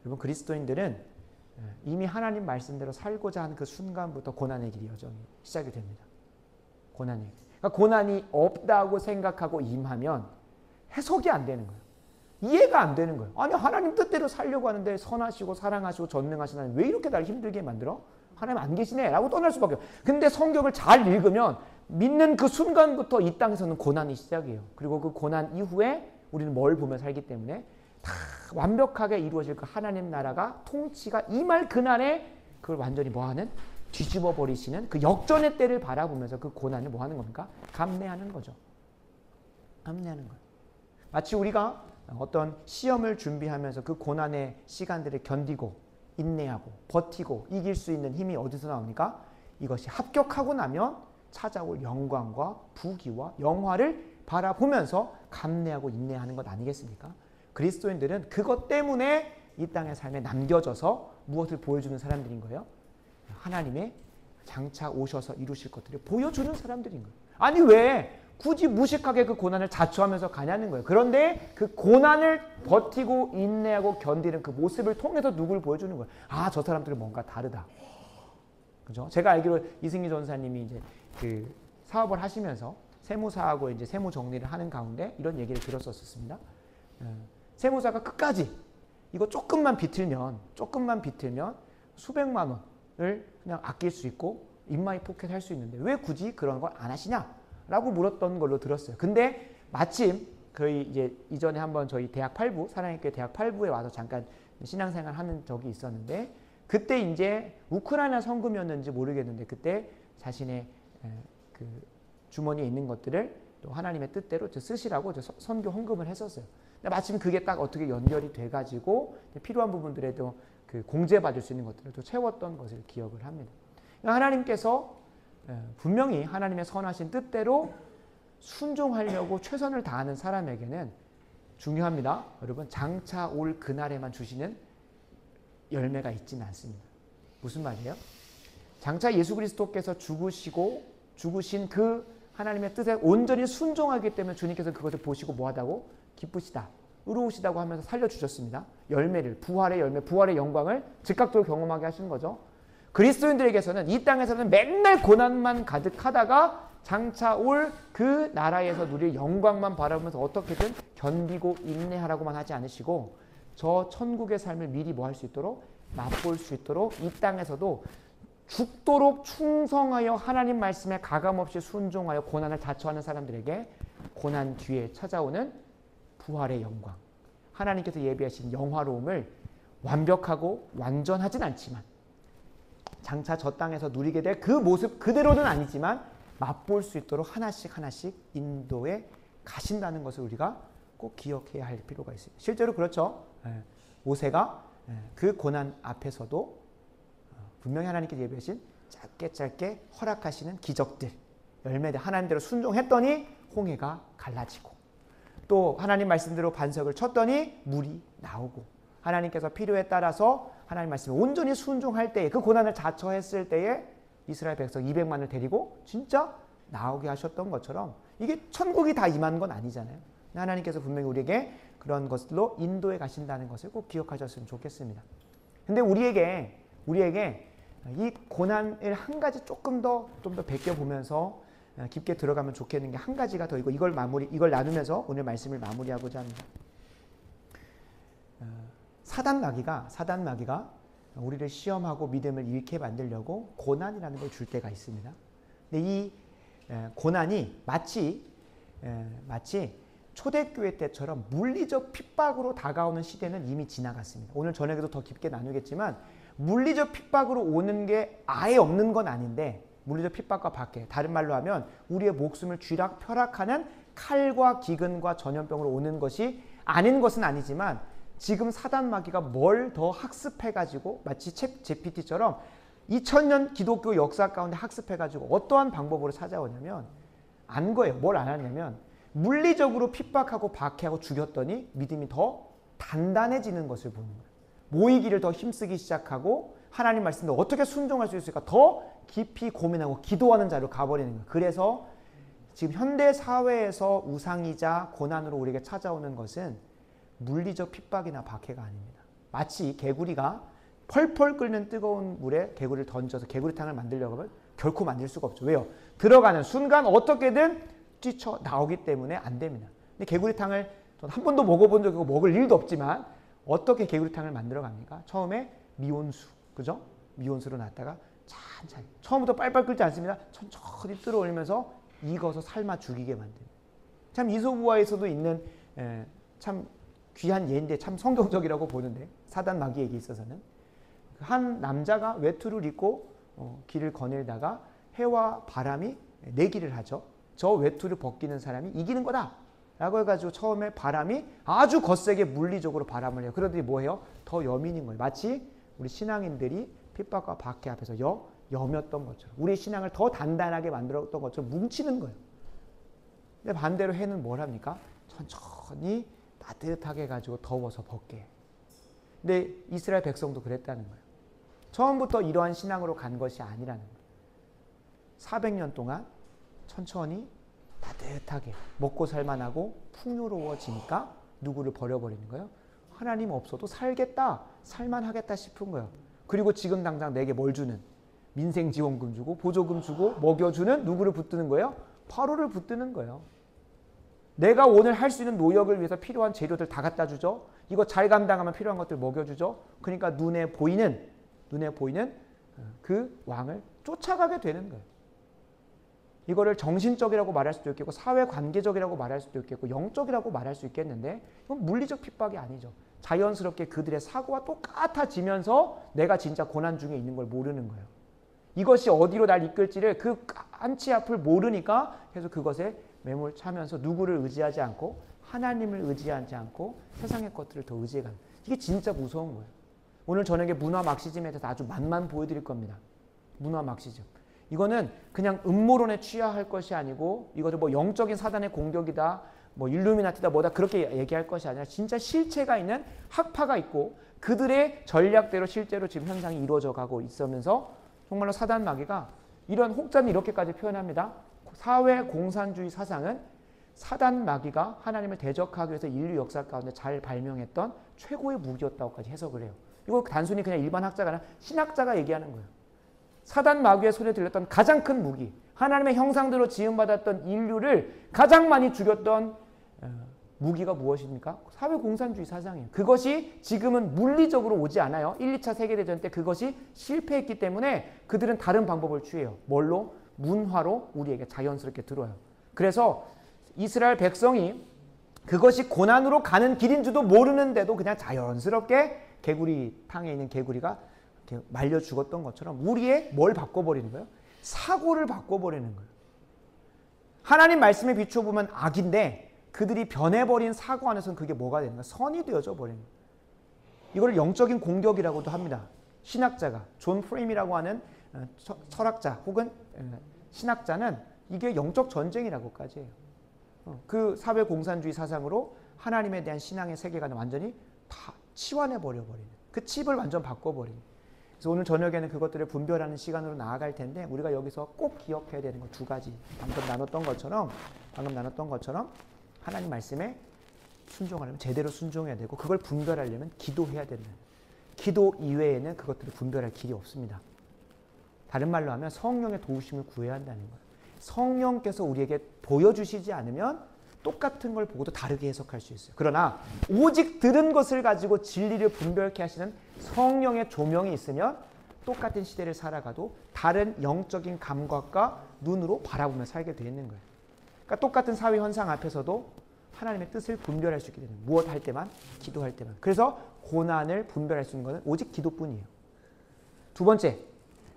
여러분 그리스도인들은 이미 하나님 말씀대로 살고자 하는 그 순간부터 고난의 길 여정이 시작이 됩니다. 고난의 길. 그러니까 고난이 없다고 생각하고 임하면 해석이 안 되는 거예요. 이해가 안 되는 거예요. 아니 하나님 뜻대로 살려고 하는데 선하시고 사랑하시고 전능하신 하나님 왜 이렇게 나를 힘들게 만들어? 하나님 안 계시네 라고 떠날 수밖에 없어요. 근데 성경을 잘 읽으면 믿는 그 순간부터 이 땅에서는 고난이 시작이에요. 그리고 그 고난 이후에 우리는 뭘 보며 살기 때문에 다 완벽하게 이루어질 그 하나님 나라가 통치가 임할 그날에 그걸 완전히 뭐하는? 뒤집어 버리시는 그 역전의 때를 바라보면서 그 고난을 뭐하는 겁니까? 감내하는 거죠. 감내하는 거예요. 마치 우리가 어떤 시험을 준비하면서 그 고난의 시간들을 견디고 인내하고 버티고 이길 수 있는 힘이 어디서 나옵니까? 이것이 합격하고 나면 찾아올 영광과 부귀와 영화를 바라보면서 감내하고 인내하는 것 아니겠습니까? 그리스도인들은 그것 때문에 이 땅의 삶에 남겨져서 무엇을 보여주는 사람들인 거예요? 하나님의 장차 오셔서 이루실 것들을 보여주는 사람들인 거예요. 아니 왜 굳이 무식하게 그 고난을 자초하면서 가냐는 거예요. 그런데 그 고난을 버티고 인내하고 견디는 그 모습을 통해서 누굴 보여주는 거예요. 아, 저 사람들은 뭔가 다르다. 그죠? 제가 알기로 이승기 전사님이 이제 그 사업을 하시면서 세무사하고 이제 세무 정리를 하는 가운데 이런 얘기를 들었었습니다. 세무사가 끝까지 이거 조금만 비틀면 수백만 원을 그냥 아낄 수 있고 인마이 포켓 할 수 있는데 왜 굳이 그런 걸 안 하시냐라고 물었던 걸로 들었어요. 근데 마침 거의 이제 이전에 한번 저희 대학 8부 사랑의 교회 대학 8부에 와서 잠깐 신앙생활 하는 적이 있었는데 그때 이제 우크라이나 성금이었는지 모르겠는데 그때 자신의 그 주머니에 있는 것들을 또 하나님의 뜻대로 쓰시라고 선교 헌금을 했었어요. 근데 마침 그게 딱 어떻게 연결이 돼가지고 필요한 부분들에도 그 공제받을 수 있는 것들을 또 채웠던 것을 기억을 합니다. 하나님께서 분명히 하나님의 선하신 뜻대로 순종하려고 최선을 다하는 사람에게는 중요합니다. 여러분, 장차 올 그날에만 주시는 열매가 있지는 않습니다. 무슨 말이에요? 장차 예수 그리스도께서 죽으신 그 하나님의 뜻에 온전히 순종하기 때문에 주님께서 그것을 보시고 뭐하다고? 기쁘시다, 의로우시다고 하면서 살려주셨습니다. 열매를, 부활의 열매, 부활의 영광을 즉각적으로 경험하게 하시는 거죠. 그리스도인들에게서는 이 땅에서는 맨날 고난만 가득하다가 장차 올 그 나라에서 누릴 영광만 바라보면서 어떻게든 견디고 인내하라고만 하지 않으시고 저 천국의 삶을 미리 뭐 할 수 있도록 맛볼 수 있도록 이 땅에서도 죽도록 충성하여 하나님 말씀에 가감없이 순종하여 고난을 자처하는 사람들에게 고난 뒤에 찾아오는 부활의 영광, 하나님께서 예비하신 영화로움을 완벽하고 완전하진 않지만 장차 저 땅에서 누리게 될 그 모습 그대로는 아니지만 맛볼 수 있도록 하나씩 하나씩 인도에 가신다는 것을 우리가 꼭 기억해야 할 필요가 있습니다. 실제로 그렇죠. 모세가 그 고난 앞에서도 분명히 하나님께서 예비하신 짧게 허락하시는 기적들, 열매들, 하나님대로 순종했더니 홍해가 갈라지고 또 하나님 말씀대로 반석을 쳤더니 물이 나오고 하나님께서 필요에 따라서 하나님 말씀에 온전히 순종할 때에 그 고난을 자처했을 때에 이스라엘 백성 200만을 데리고 진짜 나오게 하셨던 것처럼 이게 천국이 다 임한 건 아니잖아요. 하나님께서 분명히 우리에게 그런 것들로 인도에 가신다는 것을 꼭 기억하셨으면 좋겠습니다. 근데 우리에게 이 고난을 한 가지 좀 더 베껴보면서 깊게 들어가면 좋겠는 게 한 가지가 더 이걸 나누면서 오늘 말씀을 마무리하고자 합니다. 사단 마귀가 우리를 시험하고 믿음을 잃게 만들려고 고난이라는 걸 줄 때가 있습니다. 근데 이 고난이 마치 초대교회 때처럼 물리적 핍박으로 다가오는 시대는 이미 지나갔습니다. 오늘 저녁에도 더 깊게 나누겠지만 물리적 핍박으로 오는 게 아예 없는 건 아닌데 물리적 핍박과 밖에, 다른 말로 하면 우리의 목숨을 쥐락펴락하는 칼과 기근과 전염병으로 오는 것이 아닌 것은 아니지만 지금 사단 마귀가 뭘 더 학습해가지고 마치 챗 GPT처럼 2000년 기독교 역사 가운데 학습해가지고 어떠한 방법으로 찾아오냐면 안 거예요. 뭘 안 하냐면 물리적으로 핍박하고 박해하고 죽였더니 믿음이 더 단단해지는 것을 보는 거예요. 모이기를 더 힘쓰기 시작하고 하나님 말씀에 어떻게 순종할 수 있을까 더 깊이 고민하고 기도하는 자로 가버리는 거예요. 그래서 지금 현대 사회에서 우상이자 고난으로 우리에게 찾아오는 것은 물리적 핍박이나 박해가 아닙니다. 마치 개구리가 펄펄 끓는 뜨거운 물에 개구리를 던져서 개구리탕을 만들려고 하면 결코 만들 수가 없죠. 왜요? 들어가는 순간 어떻게든 뛰쳐 나오기 때문에 안 됩니다. 근데 개구리탕을 한 번도 먹어본 적이 없고 먹을 일도 없지만 어떻게 개구리탕을 만들어 갑니까? 처음에 미온수, 그죠? 미온수로 놨다가 천천히, 처음부터 빨빨 끓지 않습니다. 천천히 끌어올리면서 익어서 삶아 죽이게 만듭니다. 참 이솝우화에서도 있는 참 귀한 예인데 참 성경적이라고 보는데 사단 마귀에게 있어서는 한 남자가 외투를 입고 길을 거닐다가 해와 바람이 내기를 하죠. 저 외투를 벗기는 사람이 이기는 거다 라고 해가지고 처음에 바람이 아주 거세게 물리적으로 바람을 해요. 그러더니 뭐해요? 더 여민인 거예요. 마치 우리 신앙인들이 핍박과 박해 앞에서 여몄던 것처럼 우리 신앙을 더 단단하게 만들었던 것처럼 뭉치는 거예요. 근데 반대로 해는 뭘 합니까? 천천히 따뜻하게 해가지고 더워서 벗게. 근데 이스라엘 백성도 그랬다는 거예요. 처음부터 이러한 신앙으로 간 것이 아니라는 거예요. 400년 동안 천천히 따뜻하게 먹고 살만하고 풍요로워지니까 누구를 버려버리는 거예요? 하나님 없어도 살겠다, 살만하겠다 싶은 거예요. 그리고 지금 당장 내게 뭘 주는? 민생지원금 주고 보조금 주고 먹여주는 누구를 붙드는 거예요? 바로를 붙드는 거예요. 내가 오늘 할 수 있는 노역을 위해서 필요한 재료들 다 갖다 주죠. 이거 잘 감당하면 필요한 것들 먹여주죠. 그러니까 눈에 보이는 그 왕을 쫓아가게 되는 거예요. 이거를 정신적이라고 말할 수도 있겠고 사회관계적이라고 말할 수도 있겠고 영적이라고 말할 수 있겠는데 이건 물리적 핍박이 아니죠. 자연스럽게 그들의 사고와 똑같아지면서 내가 진짜 고난 중에 있는 걸 모르는 거예요. 이것이 어디로 날 이끌지를 그 한치 앞을 모르니까 계속 그것에 매몰차면서 누구를 의지하지 않고 하나님을 의지하지 않고 세상의 것들을 더 의지해가는, 이게 진짜 무서운 거예요. 오늘 저녁에 문화 막시즘에 대해서 아주 맛만 보여드릴 겁니다. 문화 막시즘. 이거는 그냥 음모론에 취하할 것이 아니고 이것도 뭐 영적인 사단의 공격이다, 뭐 일루미나티다 뭐다 그렇게 얘기할 것이 아니라 진짜 실체가 있는 학파가 있고 그들의 전략대로 실제로 지금 현상이 이루어져 가고 있으면서 정말로 사단 마귀가 이런 혹자는 이렇게까지 표현합니다. 사회 공산주의 사상은 사단 마귀가 하나님을 대적하기 위해서 인류 역사 가운데 잘 발명했던 최고의 무기였다고까지 해석을 해요. 이거 단순히 그냥 일반 학자가 아니라 신학자가 얘기하는 거예요. 사단 마귀의 손에 들렸던 가장 큰 무기, 하나님의 형상대로 지음받았던 인류를 가장 많이 죽였던 무기가 무엇입니까? 사회공산주의 사상이에요. 그것이 지금은 물리적으로 오지 않아요. 1, 2차 세계대전 때 그것이 실패했기 때문에 그들은 다른 방법을 취해요. 뭘로? 문화로 우리에게 자연스럽게 들어와요. 그래서 이스라엘 백성이 그것이 고난으로 가는 길인 줄도 모르는데도 그냥 자연스럽게 개구리 탕에 있는 개구리가 이렇게 말려 죽었던 것처럼 우리의 뭘 바꿔버리는 거예요? 사고를 바꿔버리는 거예요. 하나님 말씀에 비춰보면 악인데 그들이 변해버린 사고 안에서는 그게 뭐가 되는 거예요? 선이 되어져 버리는 거예요. 이걸 영적인 공격이라고도 합니다. 신학자가 존 프레임이라고 하는 철학자 혹은 신학자는 이게 영적 전쟁이라고까지 해요. 그 사회공산주의 사상으로 하나님에 대한 신앙의 세계관을 완전히 다 치환해버려버리는, 그 칩을 완전 바꿔버리는. 그래서 오늘 저녁에는 그것들을 분별하는 시간으로 나아갈 텐데 우리가 여기서 꼭 기억해야 되는 거 두 가지. 방금 나눴던 것처럼 하나님 말씀에 순종하려면 제대로 순종해야 되고 그걸 분별하려면 기도해야 된다. 기도 이외에는 그것들을 분별할 길이 없습니다. 다른 말로 하면 성령의 도우심을 구해야 한다는 거예요. 성령께서 우리에게 보여주시지 않으면 똑같은 걸 보고도 다르게 해석할 수 있어요. 그러나 오직 들은 것을 가지고 진리를 분별케 하시는 성령의 조명이 있으면 똑같은 시대를 살아가도 다른 영적인 감각과 눈으로 바라보며 살게 되어 있는 거예요. 그러니까 똑같은 사회 현상 앞에서도 하나님의 뜻을 분별할 수 있게 되는 거예요. 무엇 할 때만? 기도할 때만. 그래서 고난을 분별할 수 있는 것은 오직 기도뿐이에요. 두 번째,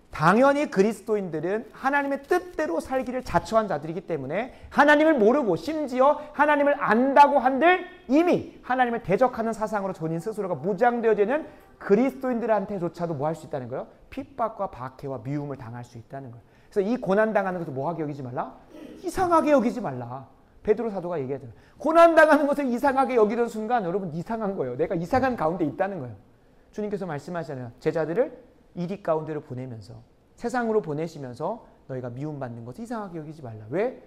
당연히 그리스도인들은 하나님의 뜻대로 살기를 자처한 자들이기 때문에 하나님을 모르고 심지어 하나님을 안다고 한들 이미 하나님을 대적하는 사상으로 본인 스스로가 무장되어지는 그리스도인들한테조차도 뭐 할 수 있다는 거예요? 핍박과 박해와 미움을 당할 수 있다는 거예요. 그래서 이 고난당하는 것을 뭐하게 여기지 말라? 이상하게 여기지 말라. 베드로 사도가 얘기하잖아요. 고난당하는 것을 이상하게 여기는 순간 여러분 이상한 거예요. 내가 이상한 가운데 있다는 거예요. 주님께서 말씀하시잖아요. 제자들을 이리 가운데로 보내면서 세상으로 보내시면서 너희가 미움받는 것을 이상하게 여기지 말라. 왜?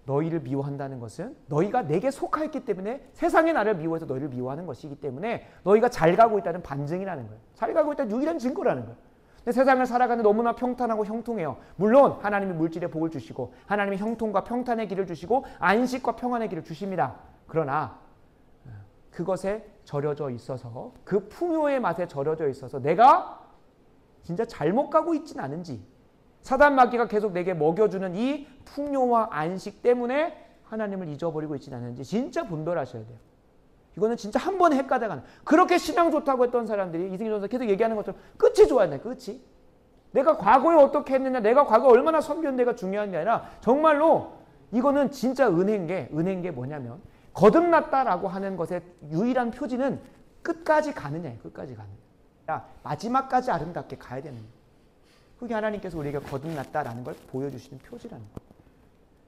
너희를 미워한다는 것은 너희가 내게 속하였기 때문에 세상의 나를 미워해서 너희를 미워하는 것이기 때문에 너희가 잘 가고 있다는 반증이라는 거예요. 잘 가고 있다는 유일한 증거라는 거예요. 근데 세상을 살아가는 너무나 평탄하고 형통해요. 물론 하나님이 물질의 복을 주시고 하나님이 형통과 평탄의 길을 주시고 안식과 평안의 길을 주십니다. 그러나 그것에 절여져 있어서 그 풍요의 맛에 절여져 있어서 내가 진짜 잘못 가고 있진 않은지, 사단 마귀가 계속 내게 먹여주는 이 풍요와 안식 때문에 하나님을 잊어버리고 있진 않은지 진짜 분별하셔야 돼요. 이거는 진짜 한 번에 헷가다가는, 그렇게 신앙 좋다고 했던 사람들이 이승기 전사 계속 얘기하는 것처럼 끝이 좋아야 돼. 끝이. 내가 과거에 어떻게 했느냐, 내가 과거에 얼마나 섬겼는데가 중요한 게 아니라 정말로 이거는 진짜 은혜인 게 뭐냐면 거듭났다라고 하는 것의 유일한 표지는 끝까지 가느냐예요. 끝까지 가느냐. 마지막까지 아름답게 가야 되는 거예요. 그게 하나님께서 우리에게 거듭났다라는 걸 보여주시는 표지라는 거예요.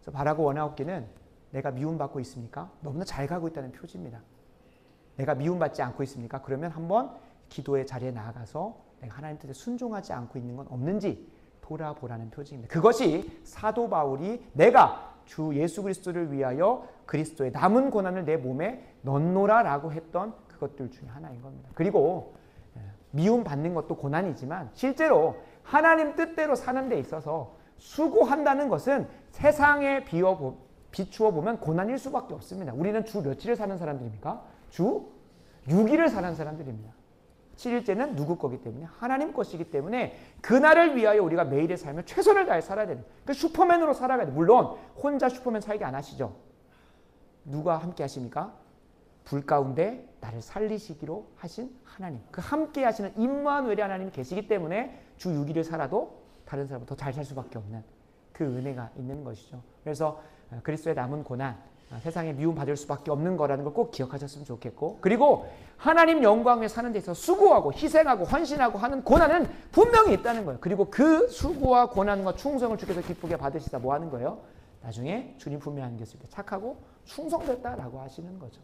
그래서 바라고 원하옵기는 내가 미움받고 있습니까? 너무나 잘 가고 있다는 표지입니다. 내가 미움받지 않고 있습니까? 그러면 한번 기도의 자리에 나아가서 내가 하나님 뜻에 순종하지 않고 있는 건 없는지 돌아보라는 표지입니다. 그것이 사도 바울이 내가 주 예수 그리스도를 위하여 그리스도의 남은 고난을 내 몸에 넣노라라고 했던 그것들 중에 하나인 겁니다. 그리고 미움 받는 것도 고난이지만 실제로 하나님 뜻대로 사는 데 있어서 수고한다는 것은 세상에 비추어 보면 고난일 수밖에 없습니다. 우리는 주 며칠을 사는 사람들입니까? 주 6일을 사는 사람들입니다. 7일째는 누구 거기 때문에? 하나님 것이기 때문에 그날을 위하여 우리가 매일의 삶을 최선을 다해 살아야 되는, 그 슈퍼맨으로 살아가야 돼요. 물론 혼자 슈퍼맨 살기 안 하시죠. 누가 함께 하십니까? 불 가운데 나를 살리시기로 하신 하나님, 그 함께 하시는 임마누엘의 하나님이 계시기 때문에 주 6일을 살아도 다른 사람보다 더 잘 살 수밖에 없는 그 은혜가 있는 것이죠. 그래서 그리스도의 남은 고난, 세상에 미움받을 수밖에 없는 거라는 걸 꼭 기억하셨으면 좋겠고, 그리고 하나님 영광에 사는 데 있어서 수고하고 희생하고 헌신하고 하는 고난은 분명히 있다는 거예요. 그리고 그 수고와 고난과 충성을 주께서 기쁘게 받으시다 뭐 하는 거예요? 나중에 주님 분명한 것을 착하고 충성됐다라고 하시는 거죠.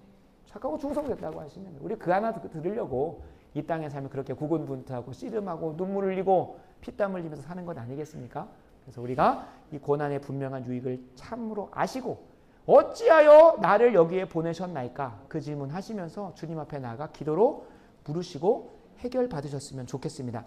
착하고 충성됐다고 하시는 거예요. 우리 그 하나 들으려고 이 땅의 삶을 그렇게 고군분투하고 씨름하고 눈물 흘리고 피땀 흘리면서 사는 것 아니겠습니까? 그래서 우리가 이 고난의 분명한 유익을 참으로 아시고 어찌하여 나를 여기에 보내셨나이까? 그 질문하시면서 주님 앞에 나아가 기도로 부르시고 해결 받으셨으면 좋겠습니다.